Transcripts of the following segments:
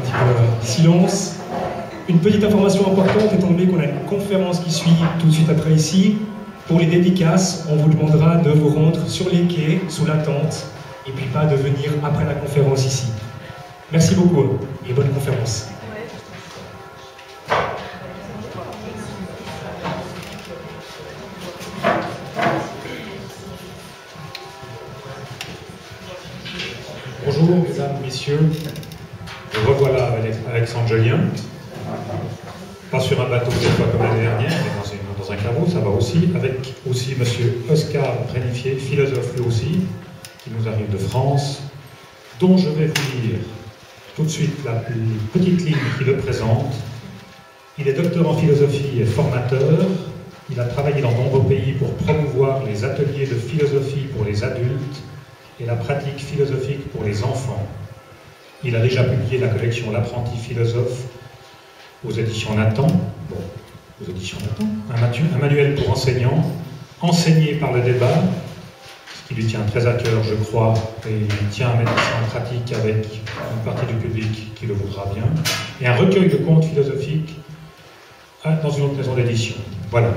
petit peu de silence. Une petite information importante, étant donné qu'on a une conférence qui suit tout de suite après ici. Pour les dédicaces, on vous demandera de vous rendre sur les quais, sous la tente, et puis pas de venir après la conférence ici. Merci beaucoup et bonne conférence. Bonjour mesdames, messieurs, me revoilà avec Alexandre Julien, pas sur un bateau cette fois comme l'année dernière, mais dans un carreau, ça va aussi, avec aussi monsieur Oscar Brénifier, philosophe lui aussi, qui nous arrive de France, dont je vais vous lire tout de suite la petite ligne qui le présente. Il est docteur en philosophie et formateur. Il a travaillé dans de nombreux pays pour promouvoir les ateliers de philosophie pour les adultes et la pratique philosophique pour les enfants. Il a déjà publié la collection L'apprenti philosophe aux éditions Nathan, un manuel pour enseignants, enseigné par le débat, ce qui lui tient très à cœur, je crois, et il tient à mettre ça en pratique avec une partie du public qui le voudra bien, et un recueil de contes philosophiques dans une autre maison d'édition. Voilà.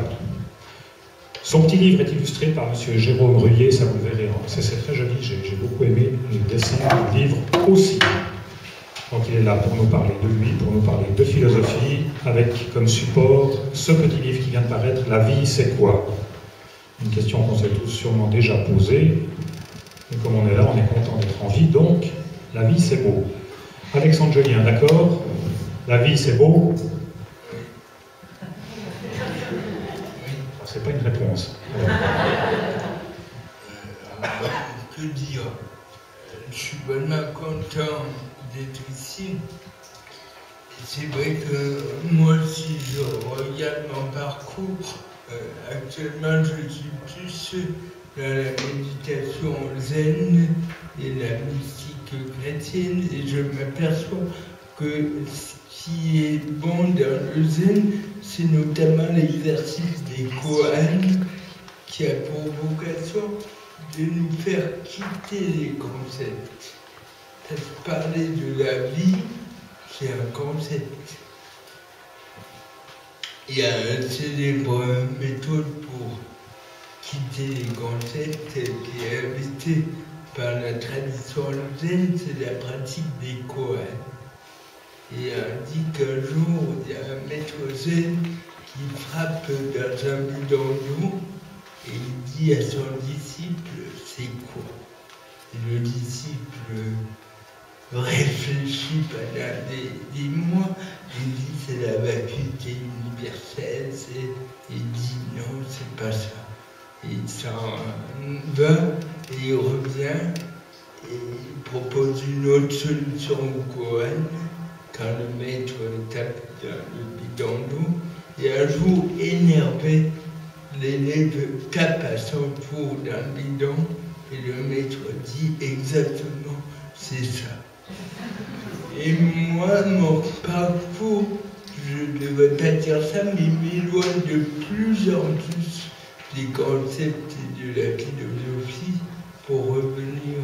Son petit livre est illustré par M. Jérôme Ruyer, ça vous le verrez. C'est très joli, j'ai beaucoup aimé le dessin du livre aussi. Donc il est là pour nous parler de lui, pour nous parler de philosophie, avec comme support ce petit livre qui vient de paraître, La vie c'est quoi? Une question qu'on s'est tous sûrement déjà posée. Et comme on est là, on est content d'être en vie, donc la vie c'est beau. Alexandre Julien, d'accord? La vie c'est beau? C'est pas une réponse. Que dire? Je suis vraiment content d'être ici. C'est vrai que moi, si je regarde mon parcours, actuellement je suis plus dans la méditation zen et la mystique chrétienne, et je m'aperçois que ce qui est bon dans le zen, c'est notamment l'exercice des koans qui a pour vocation de nous faire quitter les concepts. Parce que parler de la vie, c'est un concept. Il y a une célèbre méthode pour quitter les concepts qui est invitée par la tradition zen, c'est la pratique des koans. Et on dit qu'un jour, il y a un maître zen qui frappe dans un bidon d'eau et il dit à son disciple, c'est quoi? Et le disciple réfléchit pendant des mois, il dit c'est la vacuité universelle, il dit non, c'est pas ça. Et il s'en va et il revient et il propose une autre solution au koan. Quand le maître tape dans le bidon d'eau, et un jour énervé, l'élève tape à son tour dans le bidon, et le maître dit exactement, c'est ça. Et moi, mon parcours, je ne devrais pas dire ça, mais m'éloigne de plus en plus des concepts de la philosophie pour revenir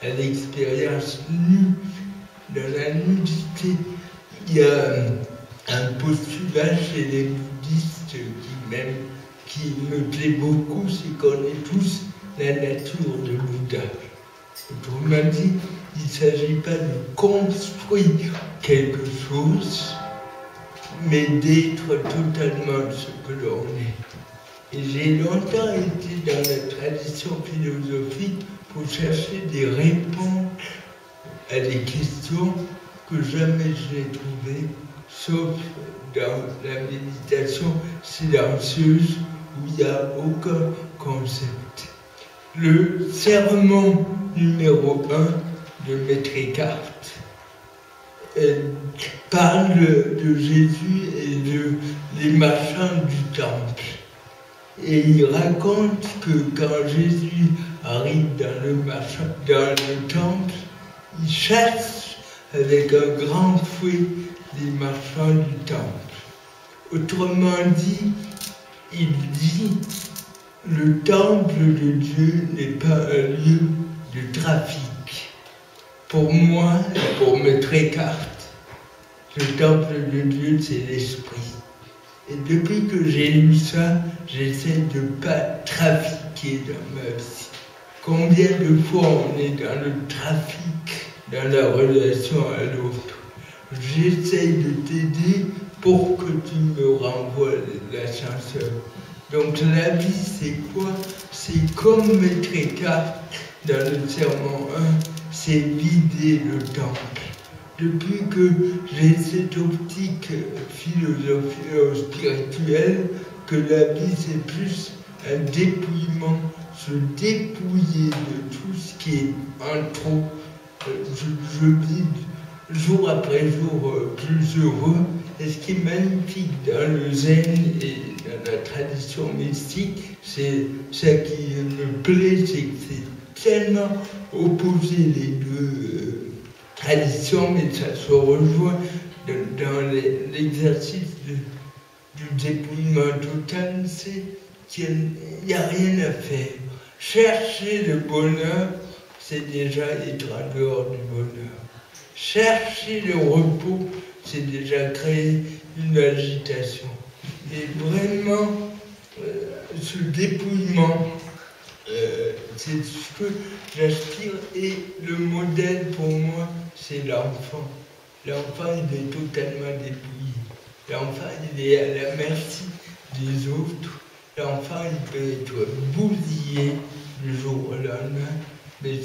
à l'expérience nue. Dans la nudité, il y a un postulat chez les bouddhistes qui me plaît beaucoup, c'est qu'on est tous la nature de Bouddha. Autrement dit, il ne s'agit pas de construire quelque chose, mais d'être totalement ce que l'on est. Et j'ai longtemps été dans la tradition philosophique pour chercher des réponses à des questions que jamais je n'ai trouvées, sauf dans la méditation silencieuse où il n'y a aucun concept. Le sermon numéro 1 de Maître Eckhart parle de Jésus et des marchands du temple. Et il raconte que quand Jésus arrive dans le temple, il chasse avec un grand fouet les marchands du temple. Autrement dit, il dit, le temple de Dieu n'est pas un lieu de trafic. Pour moi, et pour Maître Eckhart, le temple de Dieu, c'est l'esprit. Et depuis que j'ai lu ça, j'essaie de ne pas trafiquer dans ma vie. Combien de fois on est dans le trafic, dans la relation à l'autre? J'essaie de t'aider pour que tu me renvoies l'ascenseur. Donc la vie, c'est quoi? C'est comme Maître Eckhart dans le sermon 1, c'est vider le temple. Depuis que j'ai cette optique philosophique spirituelle, que la vie c'est plus un dépouillement, se dépouiller de tout ce qui est en trop. Je vis jour après jour plus heureux. Et ce qui est magnifique dans le zen et dans la tradition mystique, c'est ça qui me plaît, c'est que c'est tellement opposé les deux traditions, mais ça se rejoint dans l'exercice du dépouillement total, c'est qu'il n'y a rien à faire. Chercher le bonheur, c'est déjà être en dehors du bonheur. Chercher le repos, c'est déjà créer une agitation. Et vraiment, ce dépouillement, c'est ce que j'aspire. Et le modèle pour moi, c'est l'enfant. L'enfant, il est totalement dépouillé. L'enfant, il est à la merci des autres. L'enfant, il peut être bousillé du jour au lendemain, mais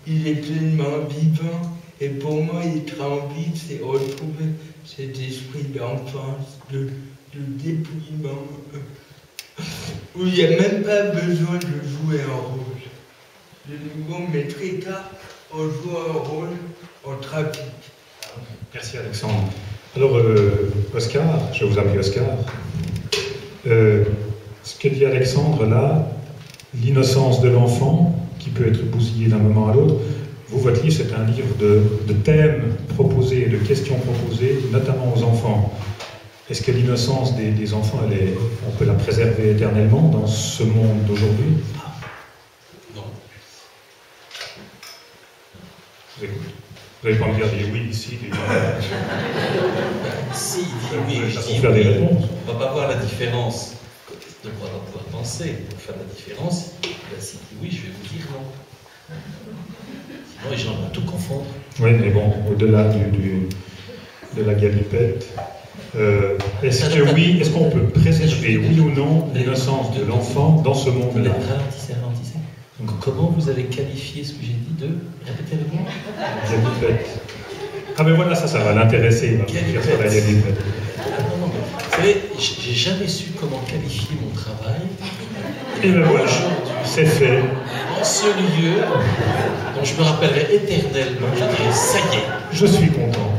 il est pleinement vivant. Et pour moi, être en vie, c'est retrouver cet esprit d'enfance, de dépouillement, où il n'y a même pas besoin de jouer un rôle. De nouveau, Maître Eckhart, on joue un rôle, on trafique. Merci Alexandre. Alors, Oscar, je vais vous appeler Oscar. Ce que dit Alexandre là, l'innocence de l'enfant, qui peut être bousillée d'un moment à l'autre, vous, votre livre, c'est un livre de thèmes proposés, de questions proposées, notamment aux enfants. Est-ce que l'innocence des enfants, on peut la préserver éternellement dans ce monde d'aujourd'hui? Non. Je vous écoute. Vous n'allez pas me dire oui, ici, Si, il dit oui, je dis faire des oui. réponses. On ne va pas voir la différence. Donc on va pouvoir penser. Pour faire la différence, s'il dit oui, je vais vous dire non. Sinon, les gens vont tout confondre. Oui, mais bon, au-delà de la galipette, est-ce qu'on peut préserver, oui ou non, l'innocence de l'enfant dans ce monde-là? Ralentissez. Donc, comment vous avez qualifié ce que j'ai dit de... Répétez le mot. Galipette. Ah ben voilà, ça va l'intéresser, il va dire sur la galipette. Non, mais vous savez, j'ai jamais su comment qualifier mon travail. Et ben voilà, c'est fait. En ce lieu, dont je me rappellerai éternellement, je dirais, ça y est. Je suis content.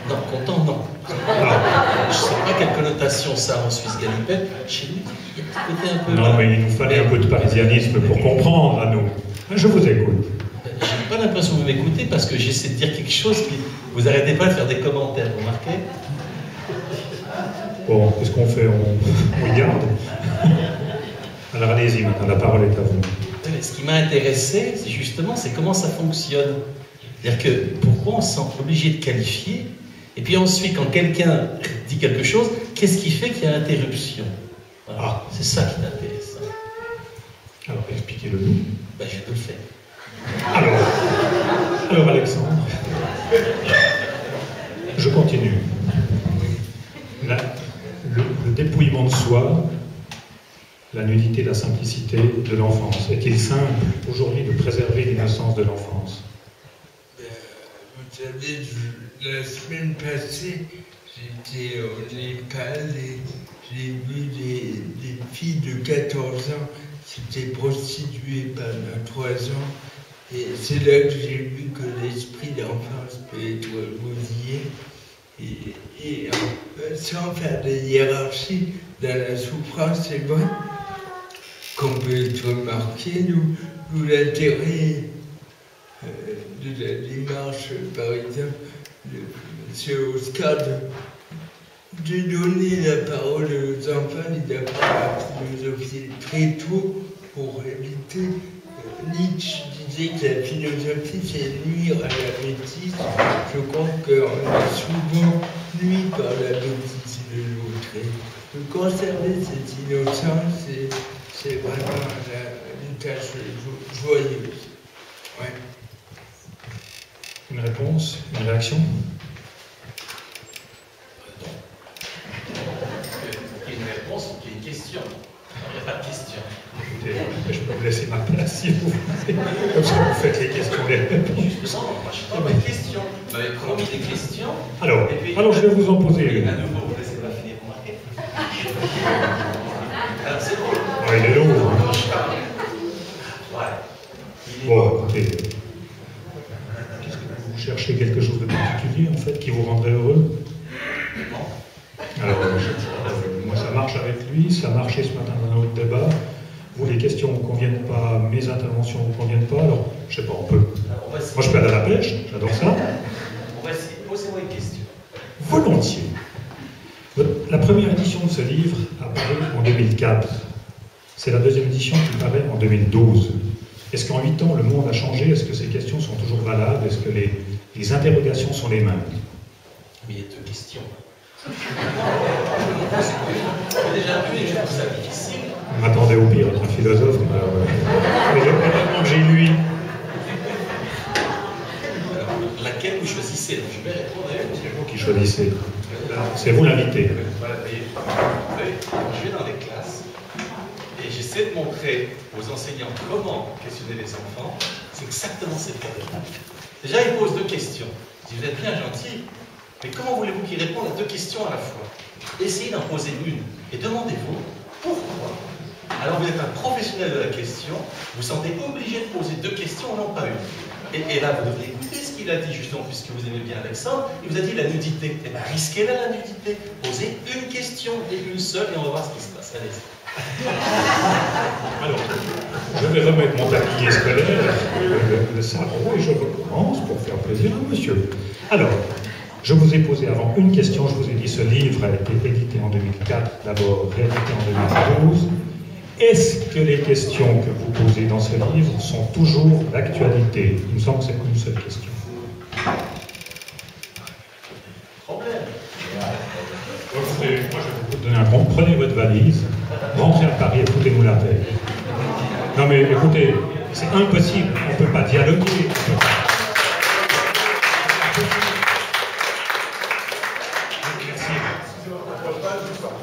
Non, content, non. Je ne sais pas quelle connotation ça a en Suisse galipette. Chez nous, il y a un petit côté un peu... Non, mais il nous fallait un peu de parisianisme pour comprendre à nous. Je vous écoute. J'ai pas l'impression que vous m'écoutez parce que j'essaie de dire quelque chose qui... Vous n'arrêtez pas de faire des commentaires, vous remarquez? Bon, qu'est-ce qu'on fait? On regarde. Alors allez-y, maintenant, la parole est à vous. Ce qui m'a intéressé, c'est justement, c'est comment ça fonctionne. C'est-à-dire que pourquoi on se sent obligé de qualifier, et puis ensuite, quand quelqu'un dit quelque chose, qu'est-ce qui fait qu'il y a interruption? Voilà. Ah. C'est ça qui est intéressant. Alors, expliquez-le nous. Ben, je peux le faire. Alors Alexandre, je continue. Le dépouillement de soi, la nudité, la simplicité de l'enfance. Est-il simple aujourd'hui de préserver l'innocence de l'enfance? Vous savez, la semaine passée, j'étais au Népal et j'ai vu des filles de 14 ans qui s'étaient prostituées pendant 3 ans. Et c'est là que j'ai vu que l'esprit d'enfance peut être bousillé. Et sans faire de hiérarchie dans la souffrance, c'est vrai qu'on peut être marqué, nous l'intérêt de la démarche, par exemple, de M. Oscar, de donner la parole aux enfants et d'apprendre la philosophie très tôt pour éviter. Nietzsche disait que la philosophie, c'est nuire à la bêtise. Je crois qu'on a souvent nuit par la bêtise de l'autre. Et de conserver cette innocence, c'est vraiment une tâche joyeuse. Ouais. Une réponse, une réaction? Il y a une réponse, il y a une question. Il n'y a pas de question. Écoutez, je peux vous laisser ma place si vous voulez. Comme ça, vous faites les questions, les réponses. Justement, moi je parle de questions. Vous m'avez promis des questions. Alors, et puis, alors je vais vous en poser une. À nouveau, vous ne laissez pas finir de marquer. Alors c'est drôle. Oh, il est lourd. Quand je parle. Voilà. Bon, écoutez. Qu'est-ce que vous cherchez quelque chose de particulier, en fait, qui vous rendrait heureux? Non. Alors, moi, ça marche avec lui, ça a marché ce matin dans un autre débat. Vous, les questions ne vous conviennent pas, mes interventions ne vous conviennent pas, alors, je sais pas, on peut. Moi, je peux aller à la pêche, j'adore ça. On va essayer. Posez-moi une question. Volontiers. La première édition de ce livre apparaît en 2004. C'est la deuxième édition qui paraît en 2012. Est-ce qu'en 8 ans, le monde a changé? Est-ce que ces questions sont toujours valables? Est-ce que les interrogations sont les mêmes? Mais il y a deux questions. Déjà, une, je trouve ça difficile. On m'attendait au pire, être un philosophe. Mais le que j'ai lu. Laquelle vous choisissez? Donc, je vais répondre à une. C'est vous qui choisissez. C'est vous l'invité. Voilà, je vais dans les classes et j'essaie de montrer aux enseignants comment questionner les enfants. C'est exactement cette période. Déjà, ils posent deux questions. Je dis, vous êtes bien gentil, mais comment voulez-vous qu'ils répondent à deux questions à la fois? Essayez d'en poser une et demandez-vous pourquoi. Alors, vous êtes un professionnel de la question, vous vous sentez obligé de poser deux questions, non pas une. Et là, vous devrez écouter ce qu'il a dit, justement, puisque vous aimez bien Alexandre. Il vous a dit la nudité. Eh bien, risquez-la, la nudité. Posez une question et une seule, et on va voir ce qui se passe. Allez-y. Alors, je vais remettre mon tablier scolaire, le sarrau, et je recommence pour faire plaisir à monsieur. Alors, je vous ai posé avant une question. Je vous ai dit ce livre a été édité en 2004, d'abord réédité en 2012. Est-ce que les questions que vous posez dans ce livre sont toujours d'actualité? Il me semble que c'est une seule question. Problème. Écoutez, moi je vais vous donner un compte. Prenez votre valise, rentrez à Paris et foutez-nous la paix. Non mais écoutez, c'est impossible, on ne peut pas dialoguer.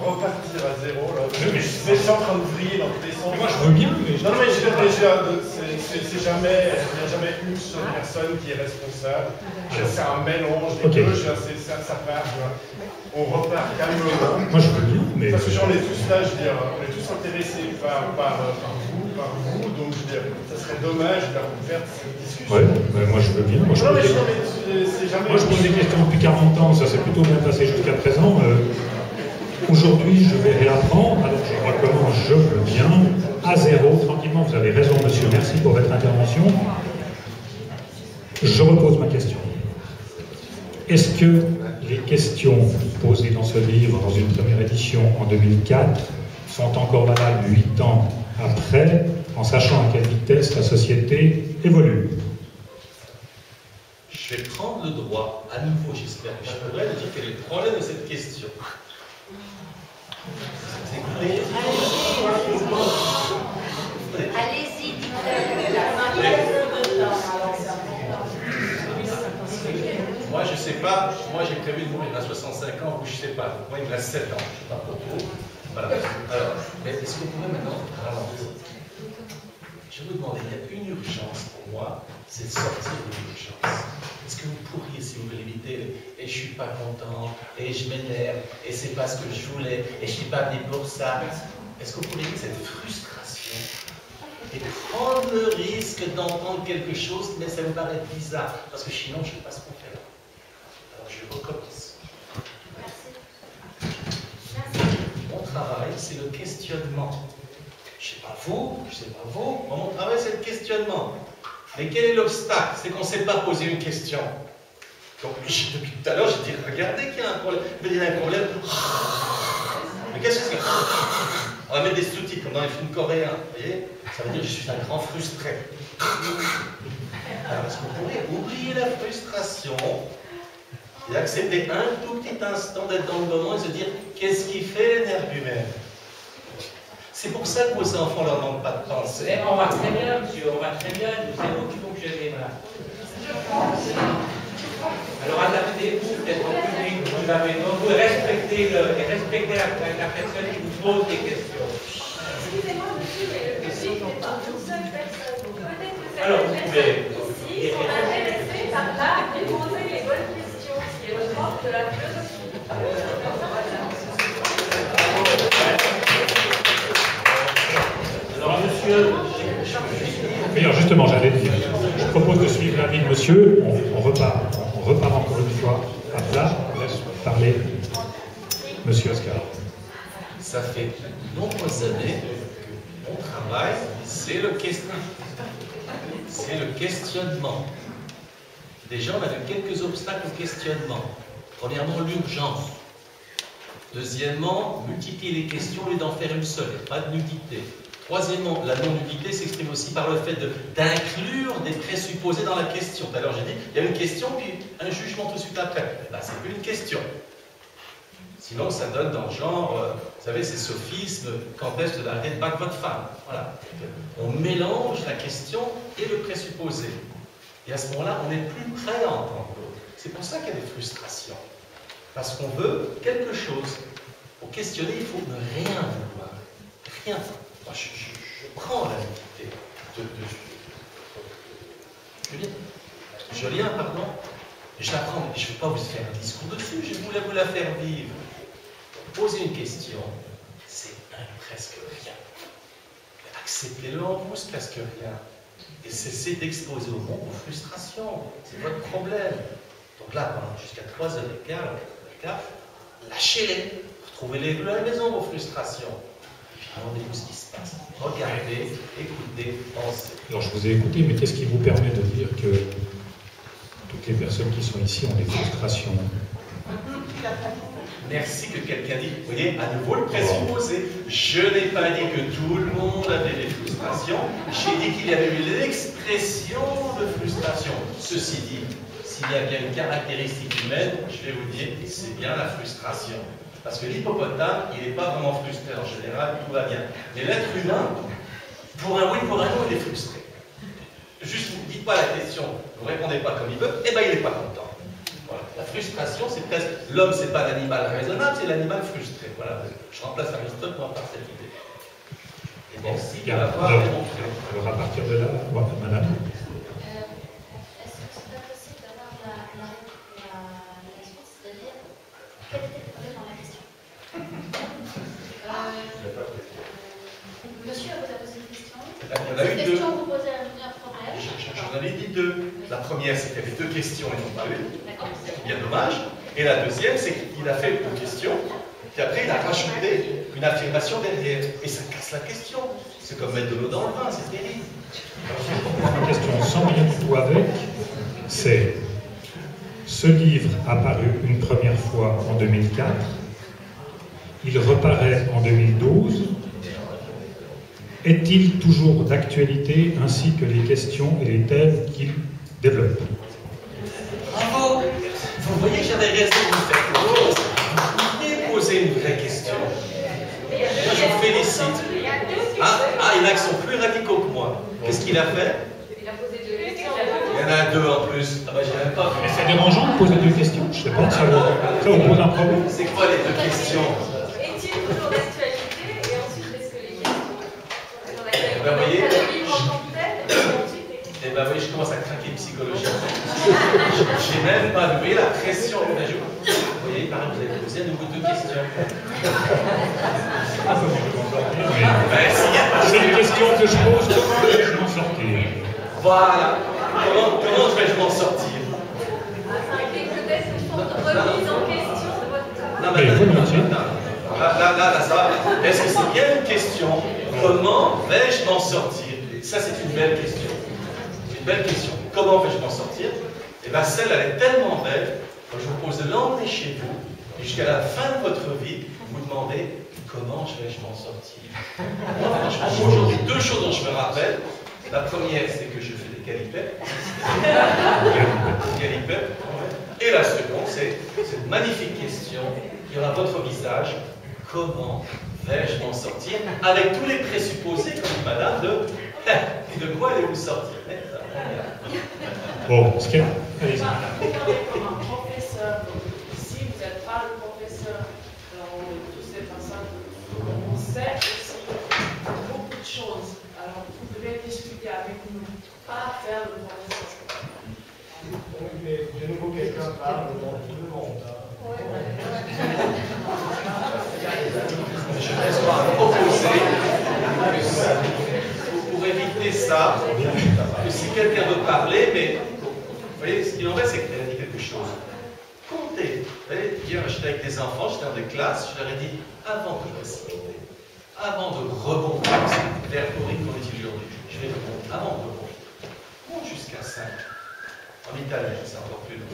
Repartir à zéro, là. Je suis en train de vriller dans tous les sens. Moi je veux bien, mais Non, mais déjà, c'est jamais, il n'y a jamais une seule personne qui est responsable. C'est un mélange des deux, ça part. On repart calmement. moi je veux bien, mais. Parce que on est tous là, je veux dire, on est tous intéressés par vous, donc je veux dire, ça serait dommage de faire cette discussion. Ouais, mais moi je veux bien. Moi je pose des questions depuis 40 ans, ça s'est plutôt bien passé jusqu'à présent. Aujourd'hui, je vais réapprendre, alors je recommence, je veux bien, à zéro, tranquillement, vous avez raison, monsieur, merci pour votre intervention. Je repose ma question. Est-ce que les questions posées dans ce livre, dans une première édition en 2004, sont encore valables 8 ans après, en sachant à quelle vitesse la société évolue? Je vais prendre le droit, à nouveau, j'espère que je pourrais vous dire quel est le problème de cette question. Allez-y, moi, je sais pas, moi j'ai prévu de mourir à 65 ans, vous je sais pas. Moi, il me reste 7 ans, je sais pas pourquoi. Voilà. Alors, mais est-ce que vous pouvez maintenant ralentir? Je vous demande, il y a une urgence pour moi, c'est de sortir de l'urgence. Est-ce que vous pourriez, si vous voulez, éviter et je suis pas content, et je m'énerve, et c'est pas ce que je voulais, et je suis pas venu pour ça. Est-ce que vous pourriez éviter cette frustration et prendre le risque d'entendre quelque chose, mais ça me paraît bizarre, parce que sinon je ne sais pas ce qu'on fait là. Alors je recommence. Mon travail, c'est le questionnement. Je sais pas vous, moi, mon travail c'est le questionnement. Mais quel est l'obstacle? C'est qu'on ne sait pas poser une question. Donc depuis tout à l'heure, je dis, regardez qu'il y a un problème. Mais il y a un problème. Mais qu'est-ce que c'est? On va mettre des sous-titres comme dans les films coréens. Vous voyez? Ça veut dire que je suis un grand frustré. Alors est-ce que vous pourriez oublier la frustration Et accepter un tout petit instant d'être dans le moment et se dire qu'est-ce qui fait l'énergumène. C'est pour ça que vos enfants ne leur demandent pas de penser. Mais on va très bien, monsieur, on va très bien, c'est vous qui fonctionnez là. Alors adaptez-vous, peut-être en public, vous respectez la personne qui vous pose des questions. Excusez-moi, monsieur, mais le public n'est pas une seule personne. Peut-être que Alors, certaines personnes ici sont intéressées par là et poser les bonnes questions, ce qui est le propre de la philosophie. Alors, monsieur. Alors justement, j'allais dire, je propose de suivre l'avis de monsieur, on repart encore une fois à plat, on laisse parler monsieur Oscar. Ça fait nombreuses années que mon travail, c'est le questionnement. Déjà, on a vu quelques obstacles au questionnement. Premièrement, l'urgence. Deuxièmement, multiplier les questions au lieu d'en faire une seule, pas de nudité. Troisièmement, la non-nudité s'exprime aussi par le fait d'inclure des présupposés dans la question. Tout à l'heure, j'ai dit, il y a une question, puis un jugement tout de suite après. Là, c'est plus une question. Sinon, ça donne dans le genre, vous savez, ces sophismes, quand est-ce que vous arrêtez de battre votre femme? Voilà. On mélange la question et le présupposé. Et à ce moment-là, on n'est plus prêt à entendre l'autre. C'est pour ça qu'il y a des frustrations. Parce qu'on veut quelque chose. Pour questionner, il faut ne rien vouloir. Rien. Moi, je prends la nudité Julien, pardon. Je la prends, mais je ne vais pas vous faire un discours dessus, je voulais vous la faire vivre. Poser une question, c'est presque rien. Acceptez-le en vous, c'est presque rien. Et cessez d'exposer au monde vos frustrations. C'est votre problème. Donc là, pendant jusqu'à 3h15, lâchez-les. Retrouvez-les à la maison, vos frustrations. Demandez-vous ce qui se passe. Regardez, écoutez, pensez. Alors je vous ai écouté, mais qu'est-ce qui vous permet de dire que toutes les personnes qui sont ici ont des frustrations? Merci que quelqu'un dit, vous voyez, à nouveau le présupposé. Je n'ai pas dit que tout le monde avait des frustrations, j'ai dit qu'il y avait eu l'expression de frustration. Ceci dit, s'il y a bien une caractéristique humaine, je vais vous dire, c'est bien la frustration. Parce que l'hippopotame, il n'est pas vraiment frustré en général, tout va bien. Mais l'être humain, pour un oui, pour un non, il est frustré. Juste, vous ne dites pas la question, vous ne répondez pas comme il veut, et bien il n'est pas content. Voilà. La frustration, c'est presque... L'homme, c'est pas l'animal raisonnable, c'est l'animal frustré. Voilà. Je remplace Aristote par cette idée. Et merci de l'avoir démontré. Alors à partir de là, madame. Est-ce que c'est pas possible d'avoir la suite, c'est-à-dire quel était le problème dans la question? Monsieur vous a posé une question. Il y en a eu deux. Question vous posez un problème. J'en avais dit deux. La première, c'est qu'il y avait deux questions et non pas une. D'accord. C'est bien dommage. Et la deuxième, c'est qu'il a fait deux questions, puis après il a rajouté une affirmation derrière. Et ça casse la question. C'est comme mettre de l'eau dans le vin, c'est terrible. Une question sans rien du tout avec, c'est ce livre apparu une première fois en 2004, il reparaît en 2012. Est-il toujours d'actualité ainsi que les questions et les thèmes qu'il développe? Bravo! Vous voyez que j'avais raison de vous faire pause. Vous venez poser une vraie question. Moi, je vous félicite. Ah, il y en a qui sont plus radicaux que moi. Qu'est-ce qu'il a fait? Il a posé deux questions. Il y en a deux en plus. Ah bah, j'ai même pas vu. Mais c'est dérangeant de poser deux questions, je sais pas, ça vous pose un problème. C'est quoi les deux questions? Est-il toujours d'actualité? Et ensuite, est-ce que les questions sur l'actualité Ben, voyez. le livre en tant que tel, et ensuite les questions. Eh bien, oui, je commence à craquer psychologiquement. J'ai même pas vu. Vous voyez la pression. Vous voyez, par exemple, vous avez posé à nouveau deux questions. C'est une question que je pose, comment vais-je m'en sortir? Voilà. Comment vais-je m'en sortir? Ça implique peut-être une forme de remise en question de votre travail. Non, mais là, ça va. Est-ce que c'est bien une question? Comment vais-je m'en sortir? Ça, c'est une belle question. C'est une belle question. Comment vais-je m'en sortir? Et bien, celle, elle est tellement belle, quand je vous pose l'emmener chez vous, et jusqu'à la fin de votre vie, vous vous demandez comment vais-je m'en sortir? Moi, franchement, aujourd'hui, deux choses dont je me rappelle. La première, c'est que je fais des galipettes. Et la seconde, c'est cette magnifique question qui aura votre visage. Comment vais-je m'en sortir? Avec tous les présupposés, comme dit madame, de quoi allez-vous sortir? Bon, ce qu'il y a... Allez-y. Comme un professeur, si vous n'êtes pas le professeur dans toutes ces passages, on sait aussi beaucoup de choses. Alors, vous devez discuter avec nous, pas faire le professeur. Oui, mais de nouveau, quelqu'un parle dans tout le monde. Je ne laisse pas opposer. Pour éviter ça, que si quelqu'un veut parler, mais vous voyez, ce qu'il en reste, c'est qu'elle a dit quelque chose. Comptez. Vous voyez, hier, j'étais avec des enfants, j'étais dans des classes, je leur ai dit, avant de compter, avant de rebondir, c'est le verbe horrible qu'on utilise aujourd'hui, je vais rebondir, avant de rebondir, compte jusqu'à 5. En italien, c'est encore plus long.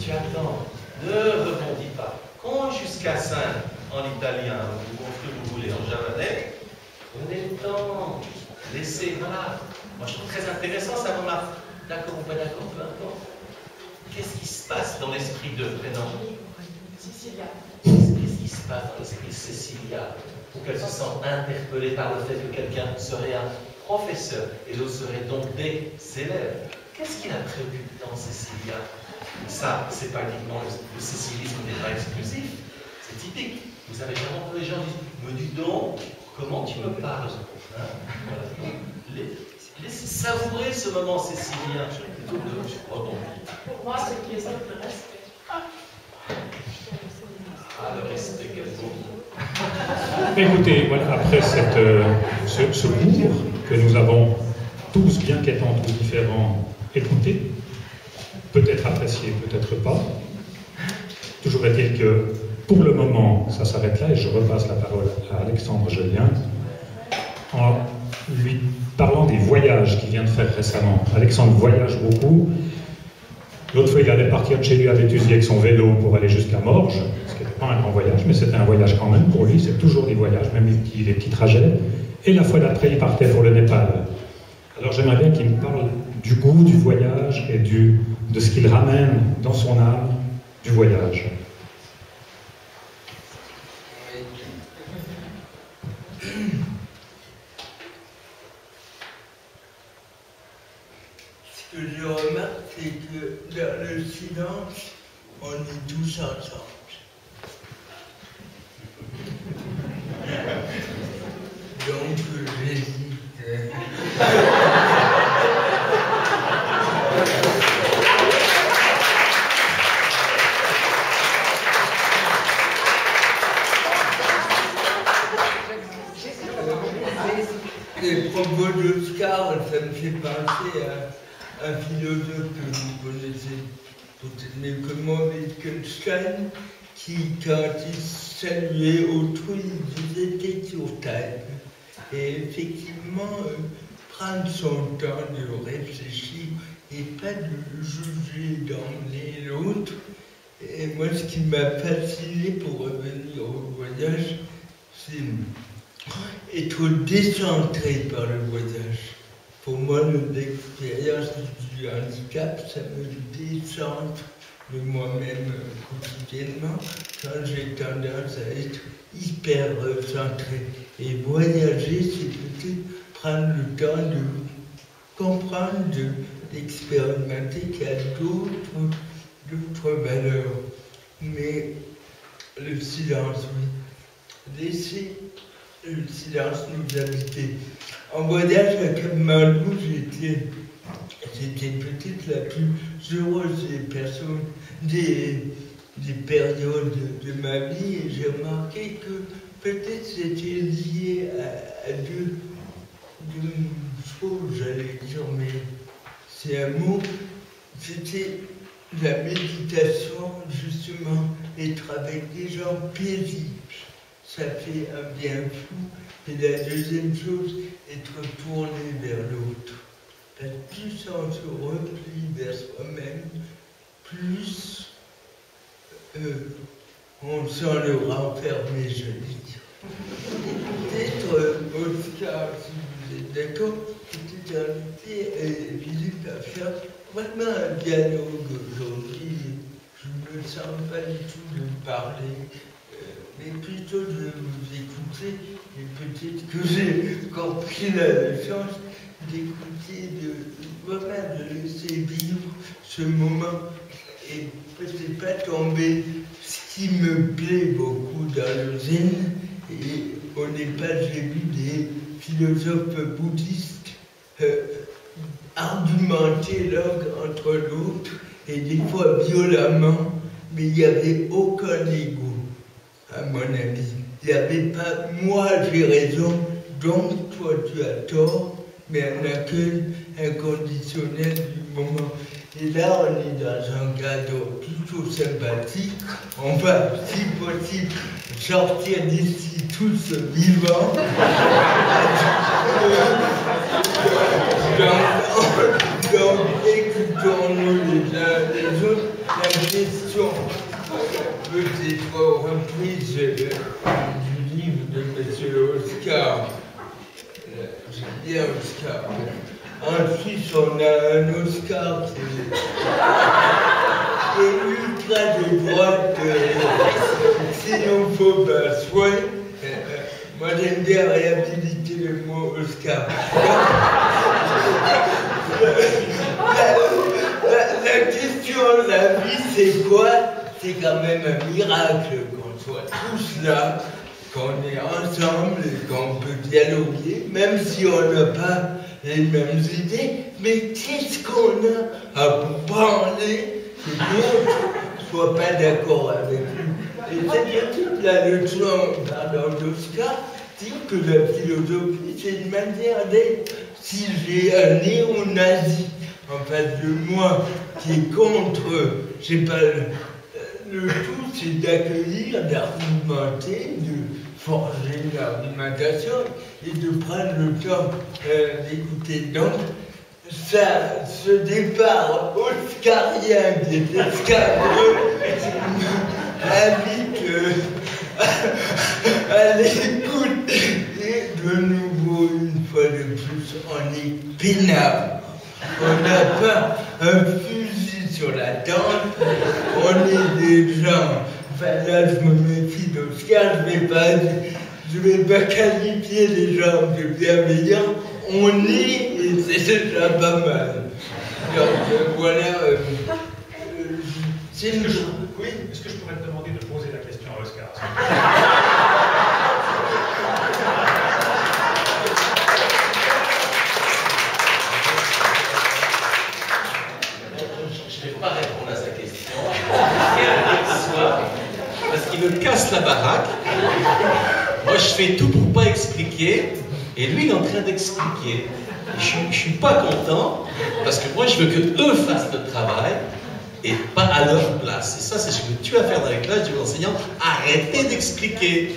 Tu attends, ne rebondis pas. Compte jusqu'à 5 en italien, ou ce que vous voulez, en javanais. Prenez le temps, laissez, voilà. Moi je trouve très intéressant ça, maman. D'accord ou pas d'accord, peu importe. Qu'est-ce qui se passe dans l'esprit de prénom? Cécilia. Qu'est-ce qui se passe dans l'esprit de Cécilia pour qu'elle se sente interpellée par le fait que quelqu'un serait un professeur et l'autre serait donc des élèves? Qu'est-ce qui la préoccupe dans Cécilia? Ça, c'est pas uniquement le cécilisme n'est pas exclusif, c'est typique. Vous avez vraiment les gens qui disent, me dis donc, comment tu me parles, hein? Voilà. Laissez savourer ce moment cécilien. Pour moi, c'est une question de respect. Ah, le respect, quel mot. Écoutez, voilà, après ce cours que nous avons tous, bien qu'étant tous différents, écouté, peut-être apprécié, peut-être pas. Toujours est-il que, pour le moment, ça s'arrête là, et je repasse la parole à Alexandre Gelien, en lui parlant des voyages qu'il vient de faire récemment. Alexandre voyage beaucoup. L'autre fois, il allait partir de chez lui à Vétusier avec son vélo pour aller jusqu'à Morges, ce qui n'était pas un grand voyage, mais c'était un voyage quand même. Pour lui, c'est toujours des voyages, même les petits trajets. Et la fois d'après, il partait pour le Népal. Alors j'aimerais bien qu'il me parle du goût du voyage et de ce qu'il ramène dans son âme du voyage. Ce que je remarque, c'est que dans le silence, on est tous ensemble. Donc j'hésite. Les propos d'Oscar, ça me fait penser à un philosophe que vous connaissez peut-être mieux que moi, Wittgenstein, qui, quand il saluait autrui, il disait « t'es sur terre ». Et effectivement, prendre son temps de réfléchir et pas de juger d'emmener l'autre. Et moi, ce qui m'a fasciné pour revenir au voyage, c'est être décentré par le voyage. Pour moi, l'expérience du handicap, ça me décentre de moi-même quotidiennement, quand j'ai tendance à être hyper centré. Et voyager, c'est peut-être prendre le temps de comprendre, d'expérimenter qu'il y a d'autres valeurs. Mais le silence, oui. Laisser le silence nous habiter. En voyage à Katmandou, j'étais peut-être la plus heureuse des périodes de ma vie, et j'ai remarqué que peut-être c'était lié à deux choses, j'allais dire, mais c'est un mot, c'était la méditation, justement, être avec des gens paisibles. Ça fait un bien fou. Et la deuxième chose, être tourné vers l'autre. Plus on se replie vers soi-même, plus on sent le renfermé, je veux dire. Peut-être, Oscar, si vous êtes d'accord, C'était invité et Philippe a fait vraiment un dialogue aujourd'hui. Je ne me sens pas du tout de parler, mais plutôt de vous écouter. Et peut-être que j'ai compris la chance d'écouter, vraiment de laisser vivre ce moment et peut-être pas tomber. Ce qui me plaît beaucoup dans le zen, et au départ j'ai vu des philosophes bouddhistes argumenter l'un entre l'autre, et des fois violemment, mais il n'y avait aucun ego, à mon avis. Il n'y avait pas « moi j'ai raison, donc toi tu as tort », mais un accueil inconditionnel du moment. Et là, on est dans un cadre plutôt sympathique. On va, si possible, sortir d'ici tous vivants. Donc, écoutons-nous les uns les autres. La question peut être reprise du livre de M. Oscar. J'aime bien Oscar. En Suisse, on a un Oscar qui est ultra de droite, xénophobe à souhait. Moi, j'aime bien réhabiliter le mot Oscar. La question de la vie, c'est quoi? C'est quand même un miracle qu'on soit tous là, qu'on est ensemble et qu'on peut dialoguer, même si on n'a pas les mêmes idées, mais qu'est-ce qu'on a à parler que l'autre ne soit pas d'accord avec nous? Et c'est-à-dire toute la leçon, pardon, d'Oscar, dire que la philosophie, c'est une manière d'être. Si j'ai un néo-nazi en face de moi qui est contre, je sais pas, le tout, c'est d'accueillir, d'argumenter, de forger l'argumentation et de prendre le temps d'écouter. Donc, ça, ce départ oscarien qui est escabreux invite à l'écoute. Et de nouveau, une fois de plus, on est peinard. On n'a pas un fusil sur la tempe, on est des gens. Enfin là, je me méfie d'Oscar, je vais pas qualifier les gens de bienveillants. On est, et c'est déjà pas mal. Donc voilà. Oui, est-ce que je pourrais te demander de poser la question à Oscar? Je ne vais pas répondre à sa question. Parce qu'il me casse la baraque. Moi, je fais tout pour pas expliquer. Et lui, il est en train d'expliquer. Je suis pas content. Parce que moi, je veux que eux fassent le travail. Et pas à leur place. Et ça, c'est ce que tu vas faire dans les classes du enseignant. Arrêtez d'expliquer.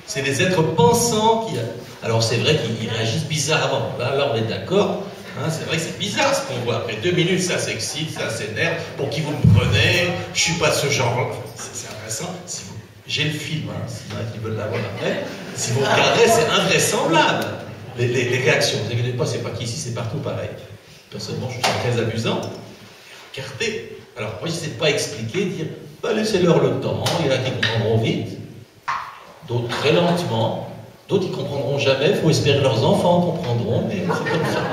C'est des êtres pensants qui... Alors, c'est vrai qu'ils réagissent bizarrement. Là, on est d'accord. Hein, c'est vrai que c'est bizarre ce qu'on voit. Après 2 minutes, ça s'excite, ça s'énerve. Pour qui vous me prenez? Je suis pas de ce genre. C'est intéressant. Si vous... J'ai le film, hein, s'il y en a qui veulent l'avoir après. Si vous regardez, c'est invraisemblable. Les réactions. Vous inquiétez pas, c'est pas qu'ici, c'est partout pareil. Personnellement, je trouve très amusant. Regardez. Alors, moi, je ne sais pas expliquer, dire, bah, laissez-leur le temps, il y en a qui comprendront vite, d'autres très lentement, d'autres qui comprendront jamais, il faut espérer que leurs enfants comprendront, mais c'est comme ça.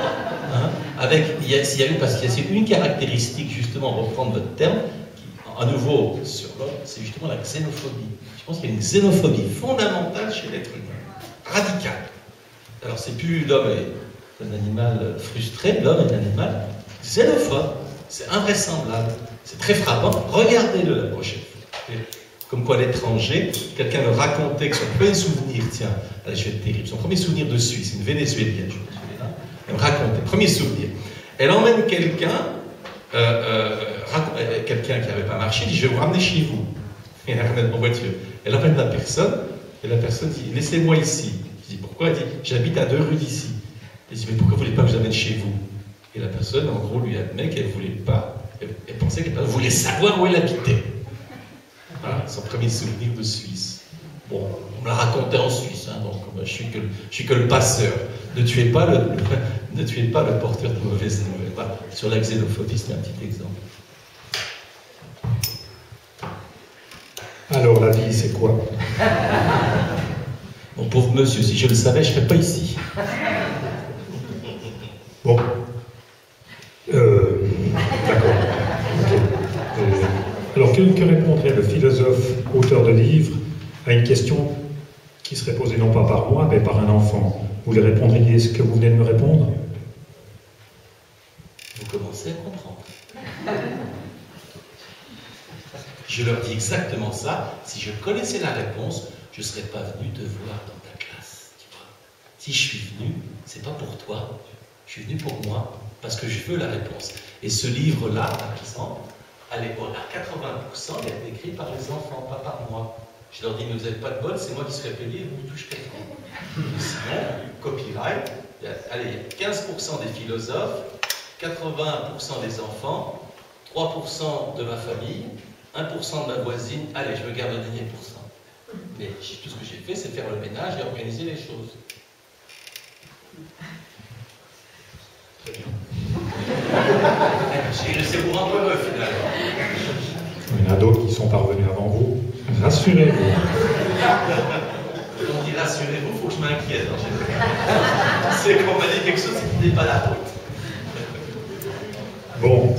Hein? Parce qu'il y a une caractéristique, justement, reprendre votre terme, qui, à nouveau, sur l'homme, c'est justement la xénophobie. Je pense qu'il y a une xénophobie fondamentale chez l'être humain, radicale. Alors, c'est plus l'homme est un animal frustré, l'homme est un animal xénophobe. C'est invraisemblable, c'est très frappant. Regardez-le la prochaine fois. Comme quoi l'étranger, quelqu'un me racontait que son premier souvenir, tiens, là, je vais être terrible, son premier souvenir de Suisse, une Vénézuélienne, je me souviens, elle me racontait, premier souvenir. Elle emmène quelqu'un qui n'avait pas marché, dit je vais vous ramener chez vous. Et elle ramène en voiture. Elle emmène la personne, et la personne dit laissez-moi ici. Je dis pourquoi? Elle dit j'habite à 2 rues d'ici. Elle dit mais pourquoi vous ne voulez pas que je l'amène chez vous? Et la personne, en gros, lui admet qu'elle ne voulait pas, elle pensait qu'elle voulait savoir où elle habitait. Voilà, son premier souvenir de Suisse. Bon, on me l'a raconté en Suisse, hein, donc je suis que le passeur. Ne tuez pas Ne tuez pas le porteur de mauvaises nouvelles. Voilà. Sur la xénophobie, c'est un petit exemple. Alors, la vie, c'est quoi? Mon pauvre monsieur, si je le savais, je ne serais pas ici. Bon. D'accord. Okay. Alors, que répondrait le philosophe, auteur de livres, à une question qui serait posée non pas par moi, mais par un enfant? Vous lui répondriez ce que vous venez de me répondre? Vous commencez à comprendre. Je leur dis exactement ça. Si je connaissais la réponse, je ne serais pas venu te voir dans ta classe. Tu vois. Si je suis venu, c'est pas pour toi. Je suis venu pour moi, parce que je veux la réponse. Et ce livre-là, par exemple, à 80%, il est écrit par les enfants, pas par moi. Je leur dis, mais vous n'avez pas de bol, c'est moi qui serais payé et vous touchez quelqu'un. Sinon, copyright, allez, il y a 15% des philosophes, 80% des enfants, 3% de ma famille, 1% de ma voisine, allez, je me garde le dernier pourcent. Mais tout ce que j'ai fait, c'est faire le ménage et organiser les choses. Très bien. J'ai laissé vous rendre heureux, finalement. Il y en a d'autres qui sont parvenus avant vous. Rassurez-vous. On dit rassurez-vous, il faut que je m'inquiète. C'est qu'on m'a dit quelque chose qui n'est pas la route. Bon,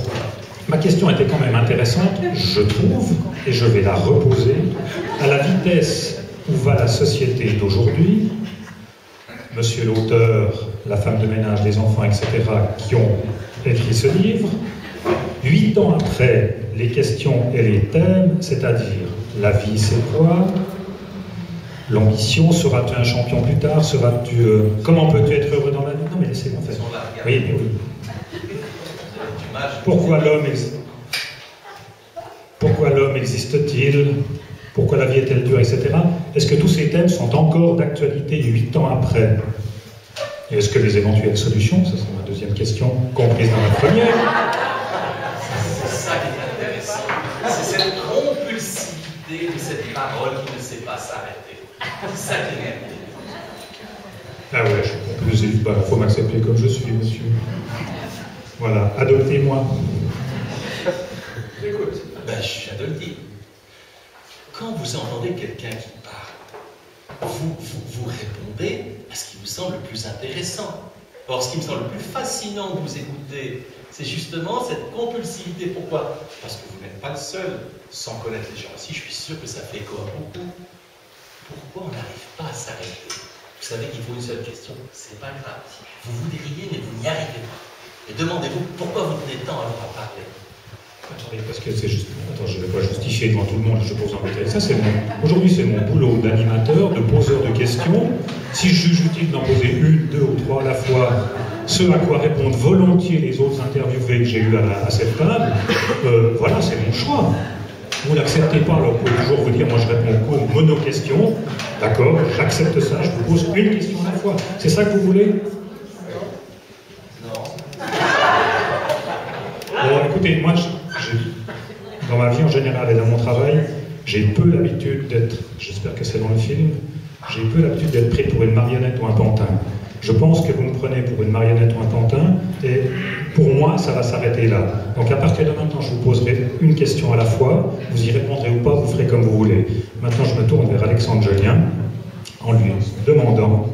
ma question était quand même intéressante, je trouve, et je vais la reposer. À la vitesse où va la société d'aujourd'hui, monsieur l'auteur, la femme de ménage, les enfants, etc., qui ont écrit ce livre, 8 ans après les questions et les thèmes, c'est-à-dire la vie c'est quoi, l'ambition, seras-tu un champion plus tard, seras-tu... comment peux-tu être heureux dans la vie? Non mais laissez-moi faire. Oui, mais oui. Pourquoi l'homme existe-t-il? Pourquoi la vie est-elle dure, etc. Est-ce que tous ces thèmes sont encore d'actualité 8 ans après? Et est-ce que les éventuelles solutions, ça c'est ma deuxième question, comprise dans la première? C'est ça qui est intéressant. C'est cette compulsivité de cette parole qui ne sait pas s'arrêter. C'est ça qui est intéressant. Ah ouais, je suis compulsif, bah, faut m'accepter comme je suis, monsieur. Voilà, adoptez-moi. Écoute, ben, je viens de le dire. Quand vous entendez quelqu'un qui parle, vous répondez à ce qui vous semble le plus intéressant. Or, ce qui me semble le plus fascinant de vous écouter, c'est justement cette compulsivité. Pourquoi? Parce que vous n'êtes pas le seul, sans connaître les gens ici, je suis sûr que ça fait écho à beaucoup. Pourquoi on n'arrive pas à s'arrêter? Vous savez qu'il faut une seule question, c'est pas grave. Vous voudriez, mais vous n'y arrivez pas. Et demandez-vous pourquoi vous tenez tant alors à parler. Attendez, parce que c'est juste... Attends, je ne vais pas justifier devant tout le monde, je pose en détail. Ça, c'est aujourd'hui, c'est mon boulot d'animateur, de poseur de questions. Si je juge utile d'en poser une, deux ou trois à la fois, ce à quoi répondent volontiers les autres interviewés que j'ai eu à cette table, voilà, c'est mon choix. Vous n'acceptez pas, alors vous pouvez toujours vous dire, moi je réponds aux mono-questions. D'accord, j'accepte ça, je vous pose une question à la fois. C'est ça que vous voulez? Bon, écoutez, moi, dans ma vie en général et dans mon travail, j'ai peu l'habitude d'être, j'espère que c'est dans le film, j'ai peu l'habitude d'être pris pour une marionnette ou un pantin. Je pense que vous me prenez pour une marionnette ou un pantin, et pour moi, ça va s'arrêter là. Donc à partir de maintenant, je vous poserai une question à la fois, vous y répondrez ou pas, vous ferez comme vous voulez. Maintenant, je me tourne vers Alexandre Julien, en lui demandant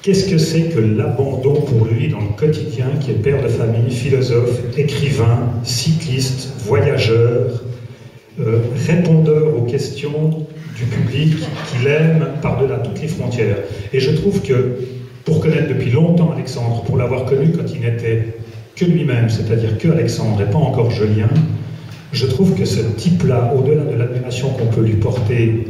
qu'est-ce que c'est que l'abandon pour lui dans le quotidien, qui est père de famille, philosophe, écrivain, cycliste, voyageur, répondeur aux questions du public qu'il aime par-delà toutes les frontières. Et je trouve que, pour connaître depuis longtemps Alexandre, pour l'avoir connu quand il n'était que lui-même, c'est-à-dire que Alexandre et pas encore Julien, je trouve que ce type-là, au-delà de l'admiration qu'on peut lui porter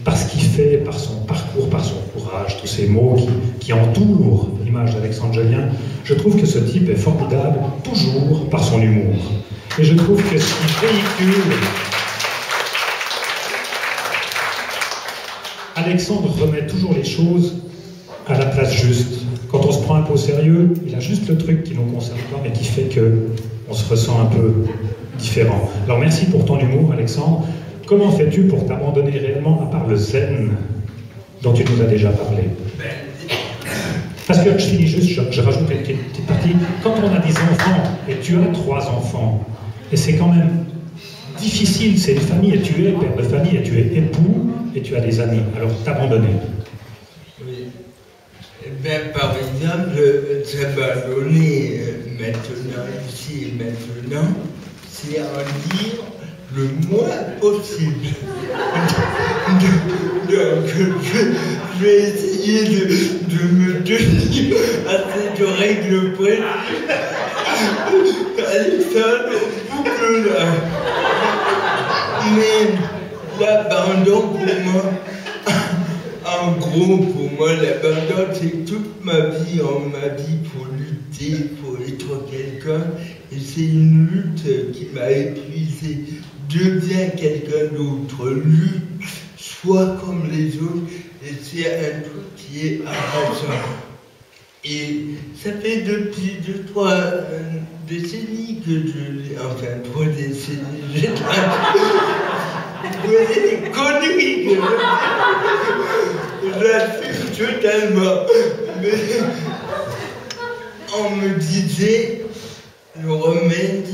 par ce qu'il fait, par son parcours, par son courage, tous ces mots qui entourent l'image d'Alexandre Julien, je trouve que ce type est formidable, toujours par son humour. Et je trouve que ce qu'il véhicule... Alexandre remet toujours les choses à la place juste. Quand on se prend un peu au sérieux, il a juste le truc qui ne nous concerne pas, mais qui fait qu'on se ressent un peu différent. Alors merci pour ton humour, Alexandre. Comment fais-tu pour t'abandonner réellement, à part le zen dont tu nous as déjà parlé? Parce que je finis juste, je rajoute une petite partie. Quand on a des enfants, et tu as 3 enfants, et c'est quand même difficile, c'est une famille, et tu es père de famille, et tu es époux, et tu as des amis. Alors t'abandonner. Oui. Eh bien, par exemple, s'abandonner maintenant, ici et maintenant, c'est en dire le moins possible. Donc, je vais essayer de me tenir à cette règle précise. Alexandre, boucle là. Mais l'abandon pour moi, en gros, pour moi, l'abandon, c'est toute ma vie, pour lutter, pour être quelqu'un. Et c'est une lutte qui m'a épuisé. Deviens quelqu'un d'autre, lutte, sois comme les autres, et c'est un truc qui est arrachant. Et ça fait depuis 2-3 décennies que enfin 3 décennies, j'ai des conneries que j'assume totalement. Mais on me disait le remède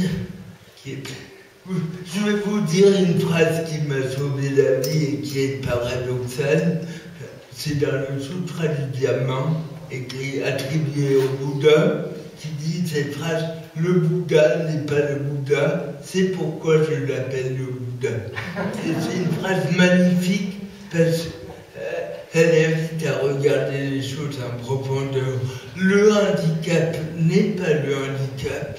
qui est... Je vais vous dire une phrase qui m'a sauvé la vie et qui est paradoxale. C'est dans le Sutra du Diamant, écrit, attribué au Bouddha, qui dit cette phrase: le Bouddha n'est pas le Bouddha, c'est pourquoi je l'appelle le Bouddha. Et c'est une phrase magnifique parce qu'elle invite à regarder les choses en profondeur. Le handicap n'est pas le handicap,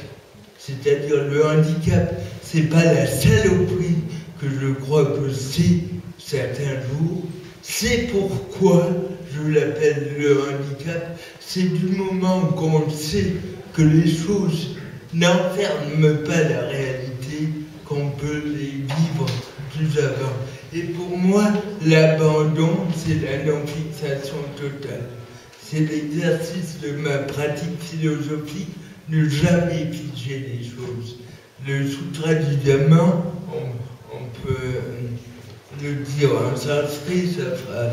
c'est-à-dire le handicap, c'est pas la saloperie que je crois que c'est certains jours. C'est pourquoi je l'appelle le handicap. C'est du moment qu'on sait que les choses n'enferment pas la réalité qu'on peut les vivre plus avant. Et pour moi, l'abandon, c'est la non-fixation totale. C'est l'exercice de ma pratique philosophique, ne jamais figer les choses. Le Sutra du Diamant, on peut le dire en sanskrit, ça fera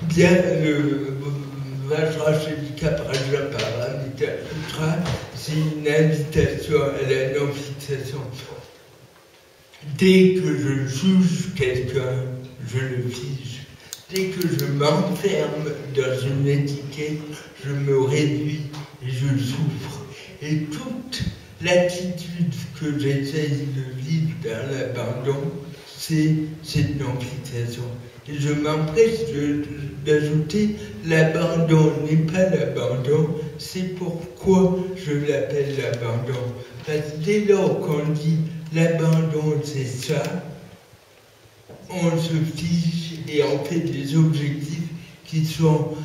bien le Vajrachelika Prajaparamita Sutra, c'est une invitation à la non-fixation. Dès que je juge quelqu'un, je le fige. Dès que je m'enferme dans une étiquette, je me réduis et je souffre. Et toute l'attitude que j'essaye de vivre dans l'abandon, c'est cette non-fixation. Et je m'empresse d'ajouter, l'abandon n'est pas l'abandon, c'est pourquoi je l'appelle l'abandon. Parce que dès lors qu'on dit l'abandon c'est ça, on se fiche et on fait des objectifs qui sont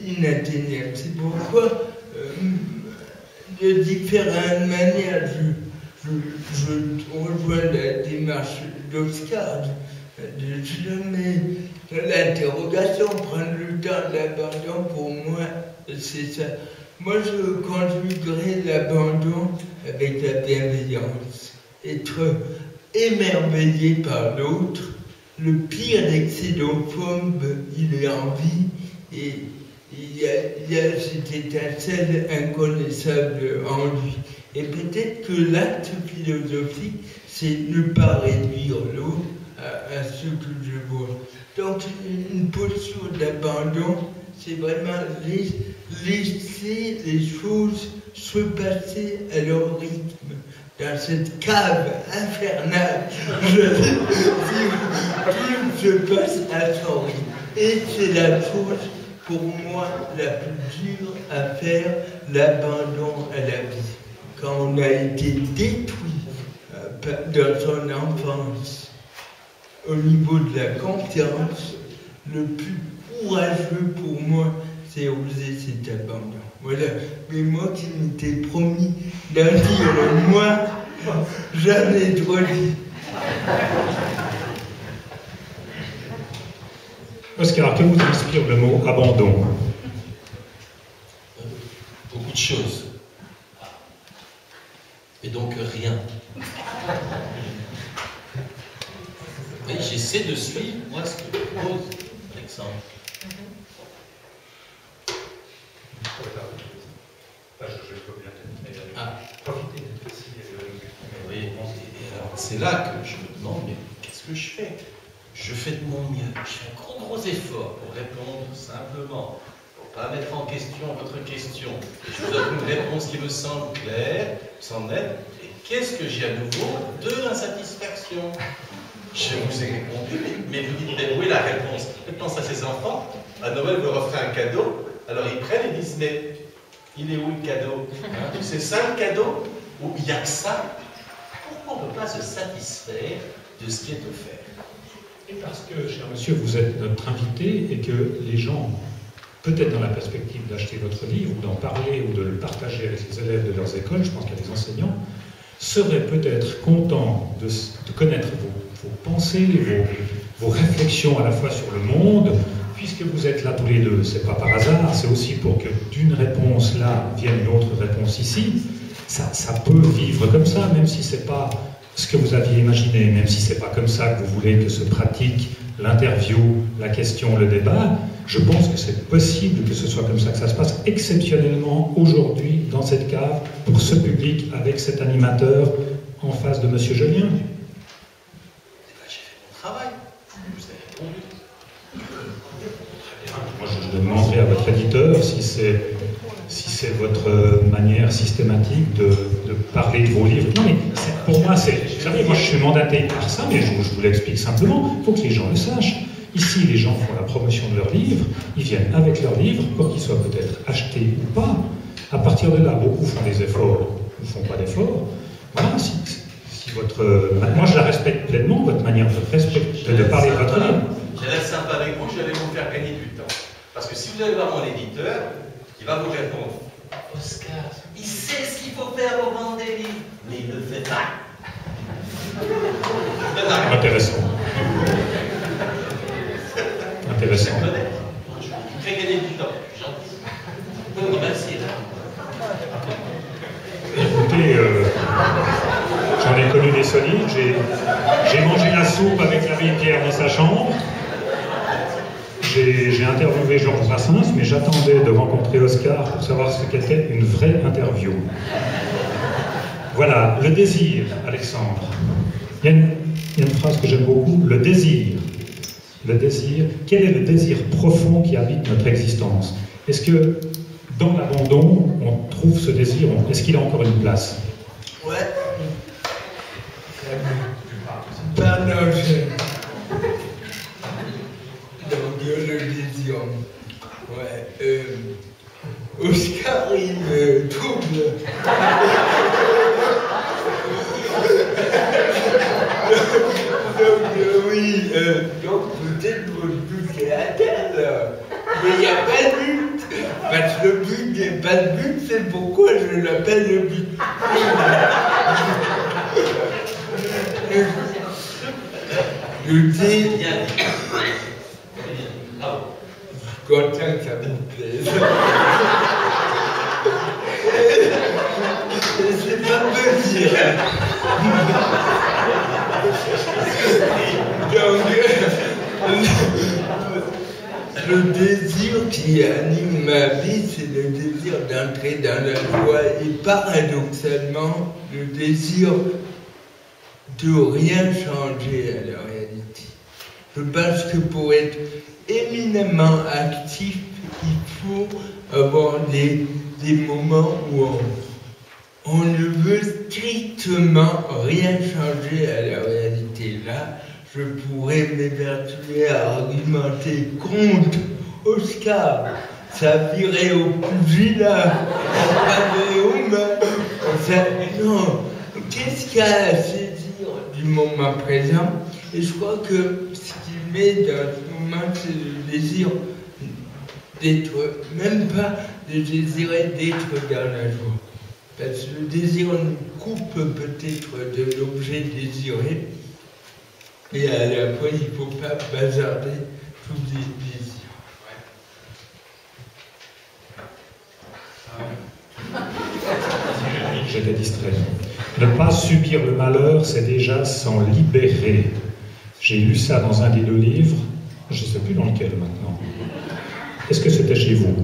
inatteignables. C'est pourquoi, de différentes manières, je rejoins la démarche d'Oscar, de jamais l'interrogation, prendre le temps de l'abandon, pour moi, c'est ça. Moi, je conjuguerais l'abandon avec la bienveillance. Être émerveillé par l'autre. Le pire des xénophobes, il est en vie et il y a cette étincelle inconnaissable en lui. Et peut-être que l'acte philosophique, c'est ne pas réduire l'autre à ce que je vois. Donc une posture d'abandon, c'est vraiment laisser les choses se passer à leur rythme. Dans cette cave infernale, tout se passe à son rythme. Et c'est la chose, pour moi, la plus dure à faire, l'abandon à la vie. Quand on a été détruit dans son enfance, au niveau de la confiance, le plus courageux pour moi, c'est oser cet abandon. Voilà, mais moi qui m'étais promis d'en dire moins, jamais trop dit. Oscar, que vous inspire le mot abandon? Beaucoup de choses. Et donc rien. Oui, j'essaie de suivre, moi, ce que propose Alexandre. c'est là que je me demande, mais qu'est-ce que je fais? Je fais de mon mieux, je fais un gros effort pour répondre simplement, pour ne pas mettre en question votre question. Je vous donne une réponse qui me semble claire, sans nette. Et qu'est-ce que j'ai à nouveau? De l'insatisfaction. Je vous ai répondu, mais vous dites, mais où est la réponse? Faites penser à ces enfants, à Noël, vous leur offrez un cadeau, alors ils prennent et disent, mais il est où le cadeau? Hein? C'est ça le cadeau? Ou il n'y a que ça? Pourquoi on ne peut pas se satisfaire de ce qui est offert? Et parce que, cher monsieur, vous êtes notre invité et que les gens, peut-être dans la perspective d'acheter votre livre ou d'en parler ou de le partager avec les élèves de leurs écoles, je pense qu'il y a des enseignants, seraient peut-être contents de connaître vos pensées, vos réflexions à la fois sur le monde, puisque vous êtes là tous les deux. C'est pas par hasard, c'est aussi pour que d'une réponse là vienne une autre réponse ici. Ça peut vivre comme ça, même si c'est pas ce que vous aviez imaginé, même si c'est pas comme ça que vous voulez que se pratique l'interview, la question, le débat. Je pense que c'est possible que ce soit comme ça, que ça se passe exceptionnellement aujourd'hui dans cette cave pour ce public avec cet animateur en face de Monsieur Jolien. J'ai fait mon travail. Vous avez répondu. Moi, je demanderai à votre éditeur si c'est votre manière systématique de parler de vos livres. Non, mais pour moi, vous savez, moi je suis mandaté par ça, mais je vous l'explique simplement, il faut que les gens le sachent. Ici, les gens font la promotion de leurs livres, ils viennent avec leurs livres pour qu'ils soient peut-être achetés ou pas. À partir de là, beaucoup font des efforts, ou ne font pas d'efforts. Voilà, si votre... moi, je la respecte pleinement, votre manière de parler de votre livre. J'ai l'air sympa avec vous, je vais vous faire gagner du temps. Parce que si vous allez voir mon éditeur, il va vous répondre, Oscar, il sait ce qu'il faut faire pour vendre des livres, mais il ne le fait pas. Intéressant. Intéressant. Je vous fais gagner du temps. Gentil. Merci. Écoutez, j'en ai connu des solides. J'ai mangé la soupe avec l'abbé Pierre dans sa chambre. J'ai interviewé Georges Brassens, mais j'attendais de rencontrer Oscar pour savoir ce qu'était une vraie interview. Voilà, le désir, Alexandre. Il y a une phrase que j'aime beaucoup, le désir. Le désir, quel est le désir profond qui habite notre existence? Est-ce que dans l'abandon, on trouve ce désir? Est-ce qu'il a encore une place? Ouais. Pardon, donc le désir. Ouais. Oscar, il me trouble. Oui, donc peut-être vous touchez à terre, mais il n'y a pas de but. Parce que le but n'est pas de but, c'est pourquoi je l'appelle le but. Le dé. Je suis content que ça vous plaise. C'est pas petit. Donc, le désir qui anime ma vie, c'est le désir d'entrer dans la joie et paradoxalement, le désir de rien changer à la réalité. Je pense que pour être éminemment actif, il faut avoir des moments où on ne veut strictement rien changer à la réalité. Là, je pourrais m'évertuer à argumenter contre Oscar. Ça virait au pugilat, non, qu'est-ce qu'il y a à saisir du moment présent? Et je crois que ce qui met dans ce moment, c'est le désir d'être, même pas de désirer d'être dans la joie. Parce que le désir nous coupe peut-être de l'objet désiré, et à la fois il ne faut pas bazarder tous les désirs. J'étais distrait. Ne pas subir le malheur, c'est déjà s'en libérer. J'ai lu ça dans un des deux livres, je ne sais plus dans lequel maintenant. Est-ce que c'était chez vous?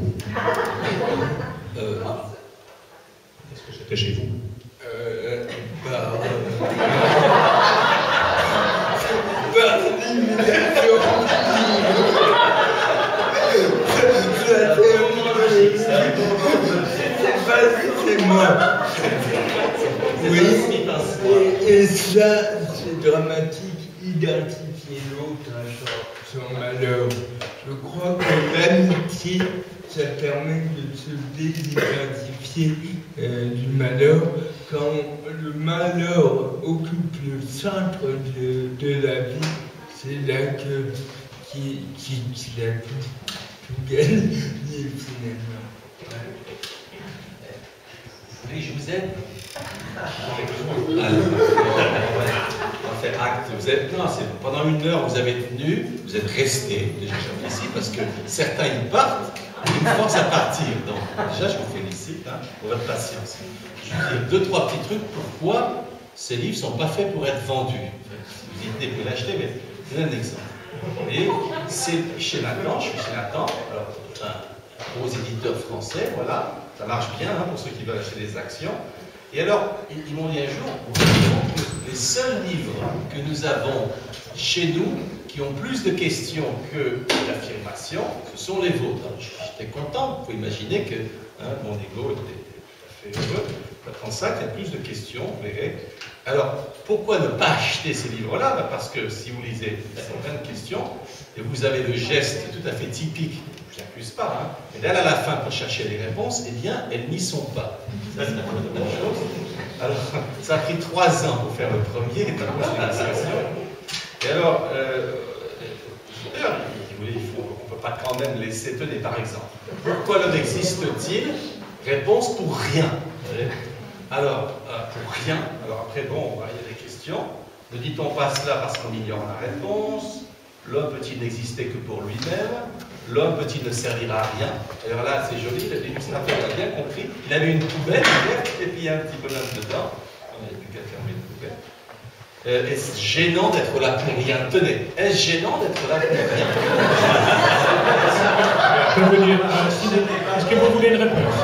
Est-ce que c'était chez vous? excusez-moi. Oui, et ça, c'est dramatique, identifier l'autre à son malheur. Je crois que l'amitié, ça permet de se désidentifier du malheur. Quand le malheur occupe le centre de la vie, c'est là qu'il a tout gagné finalement. Vous voulez que je vous aide? On va faire acte. Pendant 1 heure, vous avez tenu, vous êtes resté. Déjà, j'apprécie parce que certains ils partent, ils me forcent à partir. Donc, déjà, je vous félicite pour votre patience. Je vais vous dire 2-3 petits trucs. Pourquoi ces livres ne sont pas faits pour être vendus? Vous pouvez l'acheter, mais je donne un exemple. Et c'est chez Lacan, je suis chez Lacan, alors, un gros éditeur français, voilà, ça marche bien pour ceux qui veulent acheter des actions. Et alors, ils m'ont dit un jour, les seuls livres que nous avons chez nous qui ont plus de questions que d'affirmations, ce sont les vôtres. J'étais content, vous pouvez imaginer que mon ego était tout à fait heureux. Dans ça, il y a plus de questions, vous verrez. Alors, pourquoi ne pas acheter ces livres-là? Parce que si vous lisez, il y a plein de questions, et vous avez le geste tout à fait typique, je n'accuse pas, mais d'aller à la fin pour chercher les réponses, eh bien, elles n'y sont pas. Ça, c'est la première chose. Alors, ça a pris 3 ans pour faire le premier, et pas plus d'initiation. Et alors, d'ailleurs, on ne peut pas quand même laisser tenir, par exemple. Pourquoi l'homme existe-t-il? Réponse pour rien. Alors, pour rien. Alors après, bon, il y a des questions. Ne dit-on pas cela parce qu'on ignore la réponse? L'homme peut-il n'exister que pour lui-même? L'homme peut-il ne servir à rien? Alors là, c'est joli, l'illustrateur a bien compris. Il avait une poubelle ouverte et puis il y a un petit bonhomme dedans. On n'avait plus qu'à fermer une poubelle. Est-ce gênant d'être là pour rien? Tenez, est-ce gênant d'être là pour rien? Est-ce que vous voulez une réponse?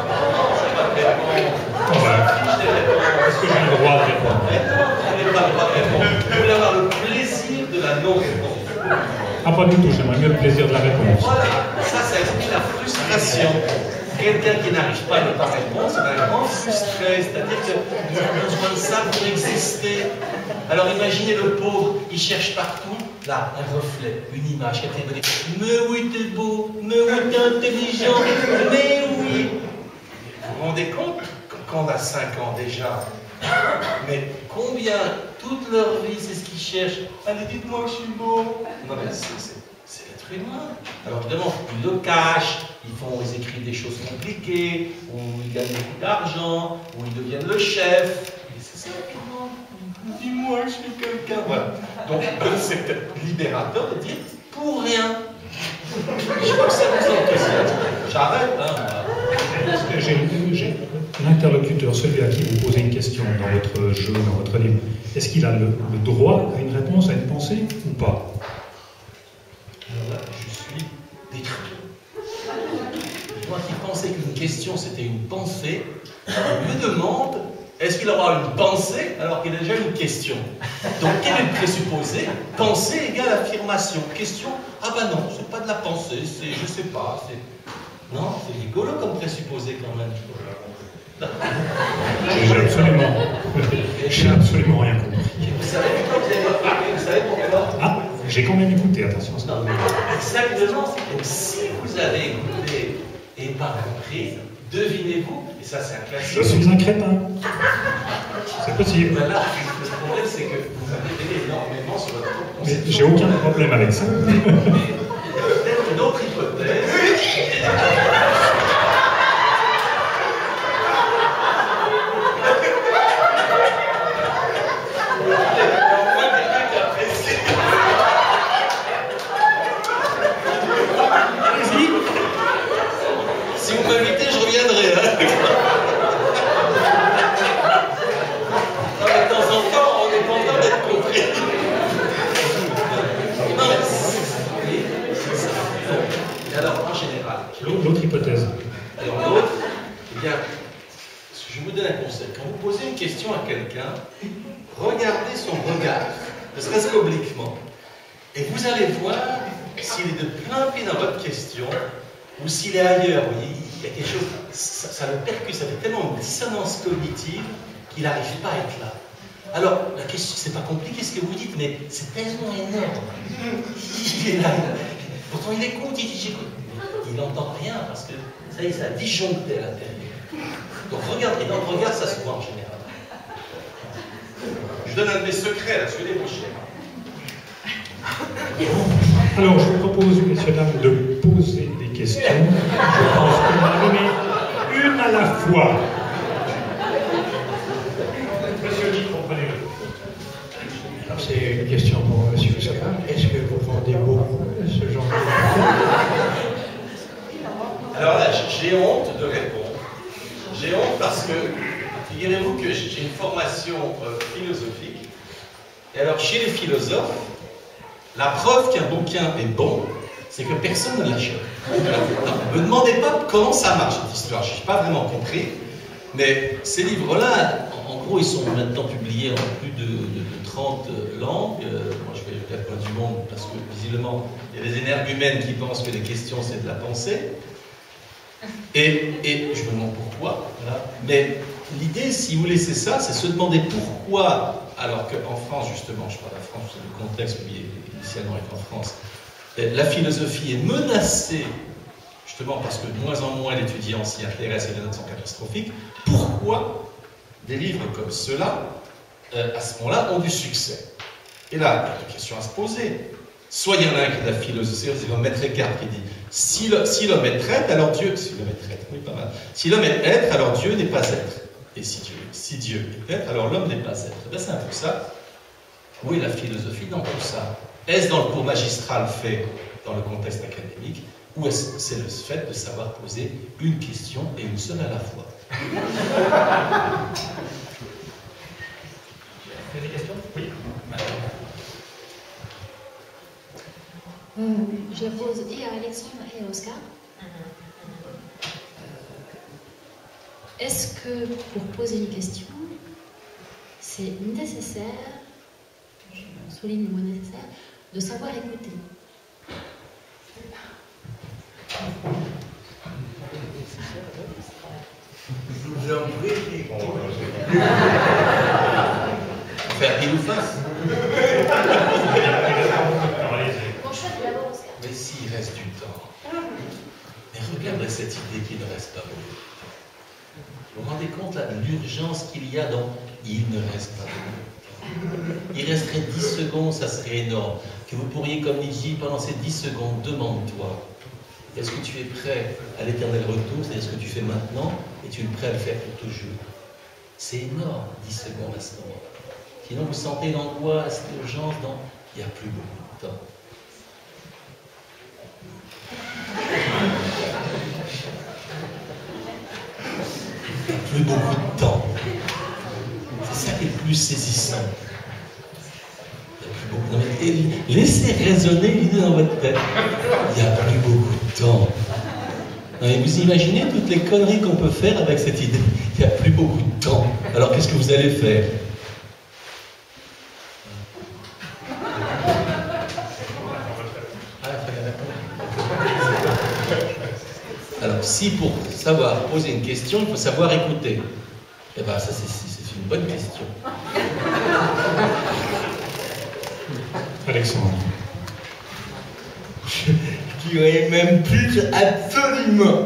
Est-ce que j'ai le droit de répondre? Vous n'avez pas le droit de répondre. Vous voulez avoir le plaisir de la non-réponse. Ah, pas du tout, j'aimerais mieux le plaisir de la réponse. Voilà, ça explique la frustration. Quelqu'un qui n'arrive pas à ne pas répondre, c'est vraiment frustré, c'est-à-dire qu'il a besoin de ça pour exister. Alors imaginez le pauvre, il cherche partout, là, un reflet, une image, quelqu'un va dire « Mais oui, t'es beau, mais oui, t'es intelligent, mais oui !» Vous vous rendez compte? Quand on a 5 ans déjà, mais combien, toute leur vie, c'est ce qu'ils cherchent. Allez, dites-moi que je suis beau. Non, mais c'est l'être humain. Alors évidemment, ils le cachent, ils écrivent des choses compliquées, ou ils gagnent beaucoup d'argent, ou ils deviennent le chef. Et c'est ça qu'ils demandent. Dis-moi que je suis quelqu'un. Voilà. Donc, c'est peut-être libérateur de dire pour rien. Je crois que ça vous enthousiasme. J'arrête, J'ai l'interlocuteur, celui à qui vous posez une question dans votre jeu, dans votre livre, est-ce qu'il a le droit à une réponse, à une pensée ou pas? Alors là, je suis détruit. Moi qui pensais qu'une question c'était une pensée, je me demande est-ce qu'il aura une pensée alors qu'il a déjà une question? Donc quel est le présupposé? Pensée égale affirmation. Question, ah ben non, c'est pas de la pensée, c'est je sais pas, c'est. Non, c'est rigolo comme présupposé quand même. J'ai absolument rien compris. Vous savez pourquoi vous avez écouté? Vous savez pourquoi? Ah, j'ai quand même écouté, attention. Non, exactement. Donc si vous avez écouté et pas compris, devinez-vous, et ça c'est un classique. Je suis un crétin. C'est possible. Ben là, le problème c'est que vous avez aidé énormément sur votre conception. Mais j'ai aucun problème avec ça. Peut-être une autre hypothèse. Si vous m'invitez, je reviendrai. Non, mais de temps en temps, on est content d'être compris. Non, mais c'est ça. Et alors, en général. L'autre hypothèse. Alors, l'autre, eh bien, je vous donne un conseil. Quand vous posez une question à quelqu'un, regardez son regard, ne serait-ce qu'obliquement. Et vous allez voir s'il est de plein pied dans votre question ou s'il est ailleurs. il y a quelque chose, ça le percute, ça fait tellement une dissonance cognitive qu'il n'arrive pas à être là. Alors, la question, c'est pas compliqué ce que vous dites, mais c'est tellement énorme. Il est là, pourtant il écoute, il dit j'écoute. Il n'entend rien parce que, ça y est, ça a disjoncté à l'intérieur. Donc regardez, dans le regard, ça se voit en général. Je donne un de mes secrets là, je vais déboucher. Alors, je vous propose, messieurs, dames, de poser des questions. Je pense qu'on va donner une à la fois. Monsieur Nick, comprenez-le. C'est une question pour M. Sapin. Est-ce que vous vendez beaucoup de ce genre de... Alors là, j'ai honte de répondre. J'ai honte parce que, figurez-vous que j'ai une formation philosophique. Et alors, chez les philosophes, la preuve qu'un bouquin est bon, c'est que personne ne l'achète. Ne me demandez pas comment ça marche, cette histoire. Je n'ai pas vraiment compris. Mais ces livres-là, en gros, ils sont maintenant publiés en plus de 30 langues. Moi, je vais dire quoi du monde, parce que visiblement, il y a des énergumènes qui pensent que les questions, c'est de la pensée. Et je me demande pourquoi. Voilà. Mais l'idée, si vous laissez ça, c'est se demander pourquoi, alors qu'en France, justement, je parle de la France, c'est le contexte qui initialement est en France, la philosophie est menacée, justement parce que de moins en moins d'étudiants s'y intéressent et les notes sont catastrophiques. Pourquoi des livres comme ceux-là, à ce moment-là, ont du succès? Et là, il y a une question à se poser. Soit il y en a un qui est de la philosophie, c'est comme Maître Eckhart qui dit si l'homme est traître, alors Dieu. Si l'homme est traître, oui, pas mal. Si l'homme est être, alors Dieu n'est pas être. Et si Dieu est être, alors l'homme n'est pas être. Ben, c'est un peu ça. Où est la philosophie dans tout ça? Est-ce dans le cours magistral fait dans le contexte académique, ou est-ce c'est le fait de savoir poser une question et une seule à la fois? Il y a des questions? Oui. Je la pose et à Alexandre et à Oscar. Est-ce que pour poser une question, c'est nécessaire, je souligne le mot nécessaire, de savoir écouter? Je vous en prie. Faire pile ou face? Mais s'il reste du temps. Mais regardez cette idée qu'il ne reste pas beaucoup. Vous vous rendez compte là, de l'urgence qu'il y a dans il ne reste pas beaucoup. Il resterait 10 secondes, ça serait énorme. Que vous pourriez, comme il dit, pendant ces 10 secondes, demande-toi, est-ce que tu es prêt à l'éternel retour, c'est-à-dire ce que tu fais maintenant, et tu es prêt à le faire pour toujours? C'est énorme, 10 secondes à ce moment-là. Sinon, vous sentez l'angoisse, l'urgence, il n'y a plus beaucoup de temps. Il n'y a plus beaucoup de temps. C'est ça qui est le plus saisissant. Non, mais laissez résonner l'idée dans votre tête. Il n'y a plus beaucoup de temps. Non, mais vous imaginez toutes les conneries qu'on peut faire avec cette idée? Il n'y a plus beaucoup de temps. Alors qu'est-ce que vous allez faire? Alors, si pour savoir poser une question, il faut savoir écouter. Eh bien, ça, c'est une bonne question. Alexandre. Je dirais même plus absolument.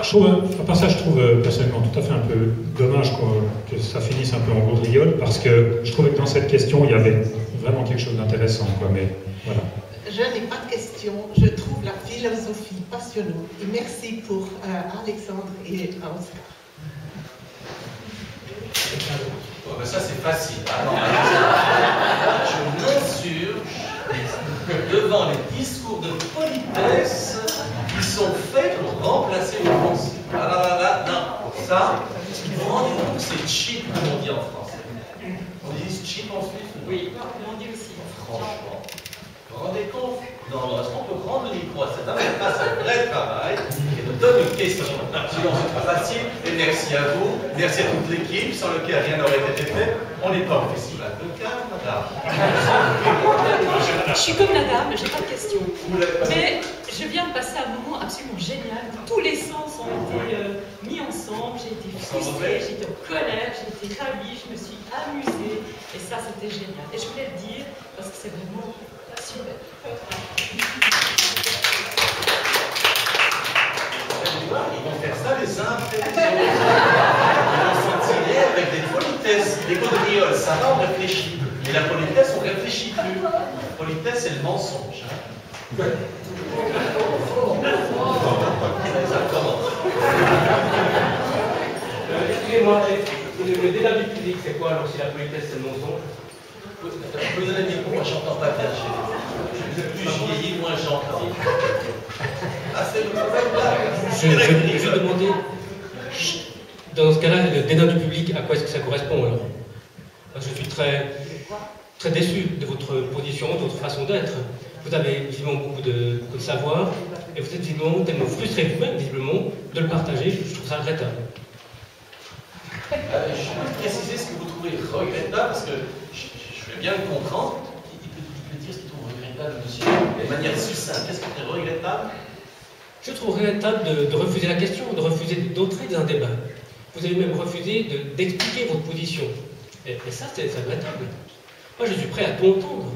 Je trouve personnellement tout à fait un peu dommage que ça finisse un peu en gaudriole, parce que je trouvais que dans cette question, il y avait vraiment quelque chose d'intéressant, mais voilà. Je n'ai pas de question. Je trouve la philosophie passionnante. Et merci pour Alexandre et Oscar. Bon, ben ça, c'est facile. Ah non, je m'insurge devant les discours de politesse qui sont faits pour remplacer les pensées. Ah là, non, ça, vous vous rendez compte que c'est cheap, comme on dit en français. On dit cheap en Suisse? Oui, on dit aussi. Franchement. Vous vous rendez compte? Non, est-ce qu'on peut prendre le micro à cet homme, il passe un vrai travail et nous donne une question. Sinon, c'est pas facile. Et merci à vous. Merci à toute l'équipe, sans laquelle rien n'aurait été fait. On n'est pas au festival de Cannes, madame. Je suis comme la dame, j'ai pas de questions. Mais je viens de passer un moment absolument génial. Tous les sens ont été mis ensemble. J'ai été frustrée, j'ai été en colère, j'ai été ravie, je me suis amusée. Et ça, c'était génial. Et je voulais le dire parce que c'est vraiment super. Ils vont faire ça les uns après les autres. Ils vont s'en tirer avec des politesses. Les gaudrioles, ça va, on réfléchit. Mais la politesse, on ne réfléchit plus. La politesse, c'est le mensonge. Hein. Excusez-moi, le débat du public, c'est quoi alors si la politesse, c'est le mensonge? Vous pouvez donner des mots, moi j'entends pas bien. Plus je vieillis, moins j'entends. Ah, c'est le problème. Je vais demander, dans ce cas-là, le dédain du public, à quoi est-ce que ça correspond alors? Parce que je suis très déçu de votre position, de votre façon d'être. Vous avez visiblement beaucoup de savoir, et vous êtes visiblement tellement frustré vous-même, visiblement, de le partager. Je trouve ça regrettable. Je vais préciser ce que vous trouvez regrettable, parce que je vais bien le comprendre. Il peut dire ce qu'il trouve regrettable, monsieur, de manière succincte. Qu'est-ce qui est regrettable? Je trouve regrettable de refuser la question, de refuser d'entrer dans un débat. Vous avez même refusé d'expliquer votre position. Et ça, c'est regrettable. Moi, je suis prêt à tout entendre.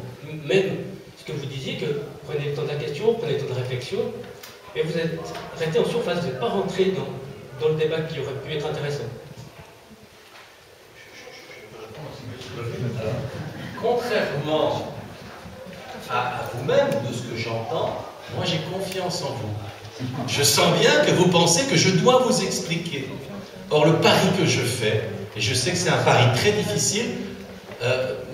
Même ce que vous disiez, que prenez le temps de la question, prenez le temps de réflexion, mais vous êtes resté en surface, vous n'êtes pas rentré dans le débat qui aurait pu être intéressant. Contrairement à vous-même, de ce que j'entends, moi j'ai confiance en vous. Je sens bien que vous pensez que je dois vous expliquer. Or, le pari que je fais, et je sais que c'est un pari très difficile,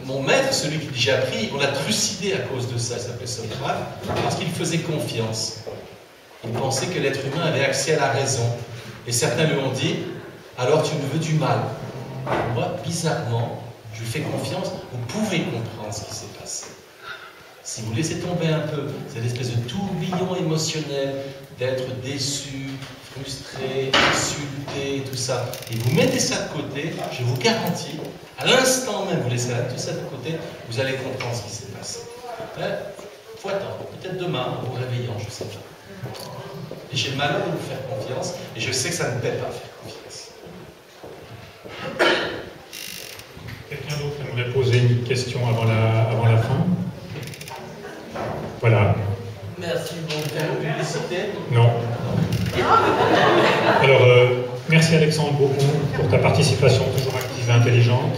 mon maître, celui qui j'ai appris, on l'a trucidé à cause de ça, il s'appelait Socrate, parce qu'il faisait confiance. Il pensait que l'être humain avait accès à la raison. Et certains lui ont dit, alors tu me veux du mal. Moi, bizarrement, je lui fais confiance, vous pouvez comprendre ce qui s'est passé. Si vous laissez tomber un peu cette espèce de tourbillon émotionnel, d'être déçu, frustré, insulté, tout ça, et vous mettez ça de côté, je vous garantis, à l'instant même, vous laissez tout ça de côté, vous allez comprendre ce qui s'est passé. Faut attendre, peut-être demain, en vous réveillant, je ne sais pas. Et j'ai le malheur de vous faire confiance, et je sais que ça ne paie pas faire confiance. Quelqu'un d'autre aimerait poser une question avant la fin? Voilà. Merci, vous faire une publicité? Non. Alors, merci Alexandre beaucoup pour ta participation toujours active et intelligente.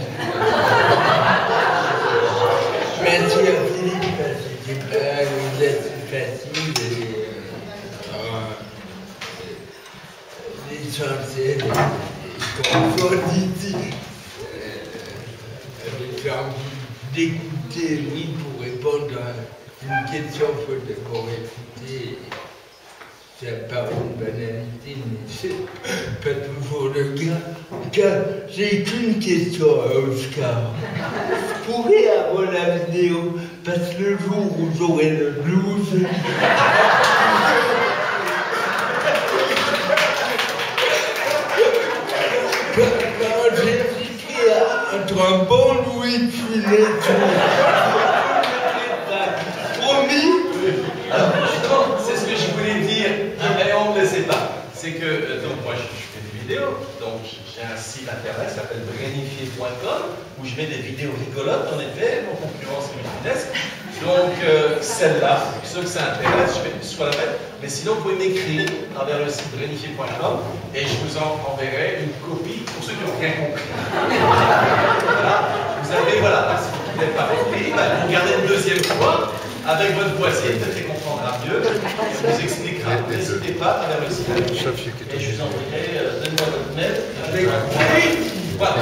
Merci à Philippe, parce que vous êtes facile et l'essentiel est confort d'ici. J'ai envie d'écouter, oui, pour répondre à une question, il faut d'abord écouter. Ça paraît une banalité, mais c'est pas toujours le cas. J'ai qu'une question à Oscar. Je pourrais avoir la vidéo, parce que le jour où j'aurai le blues, quand j'expliquerai entre un bon Louis de Funès, promis. Alors, justement, c'est ce que je voulais dire, mais on ne le sait pas. C'est que, donc moi je fais des vidéos, donc j'ai un site internet qui s'appelle brenifier.com où je mets des vidéos rigolotes, en effet, mon concurrent c'est Louis Funès. Donc celle-là, ceux que ça intéresse, je vais soit la mettre, mais sinon vous pouvez m'écrire à travers le site brenifier.com et je vous en enverrai une copie pour ceux qui n'ont rien compris. Voilà. Vous avez, voilà, si vous n'avez pas compris, vous regardez une deuxième fois. Avec votre voisine, peut-être qu'elle comprendra mieux, elle vous expliquera. N'hésitez pas à travers le site. Et je vous enverrai, donnez-moi votre mail. Voilà.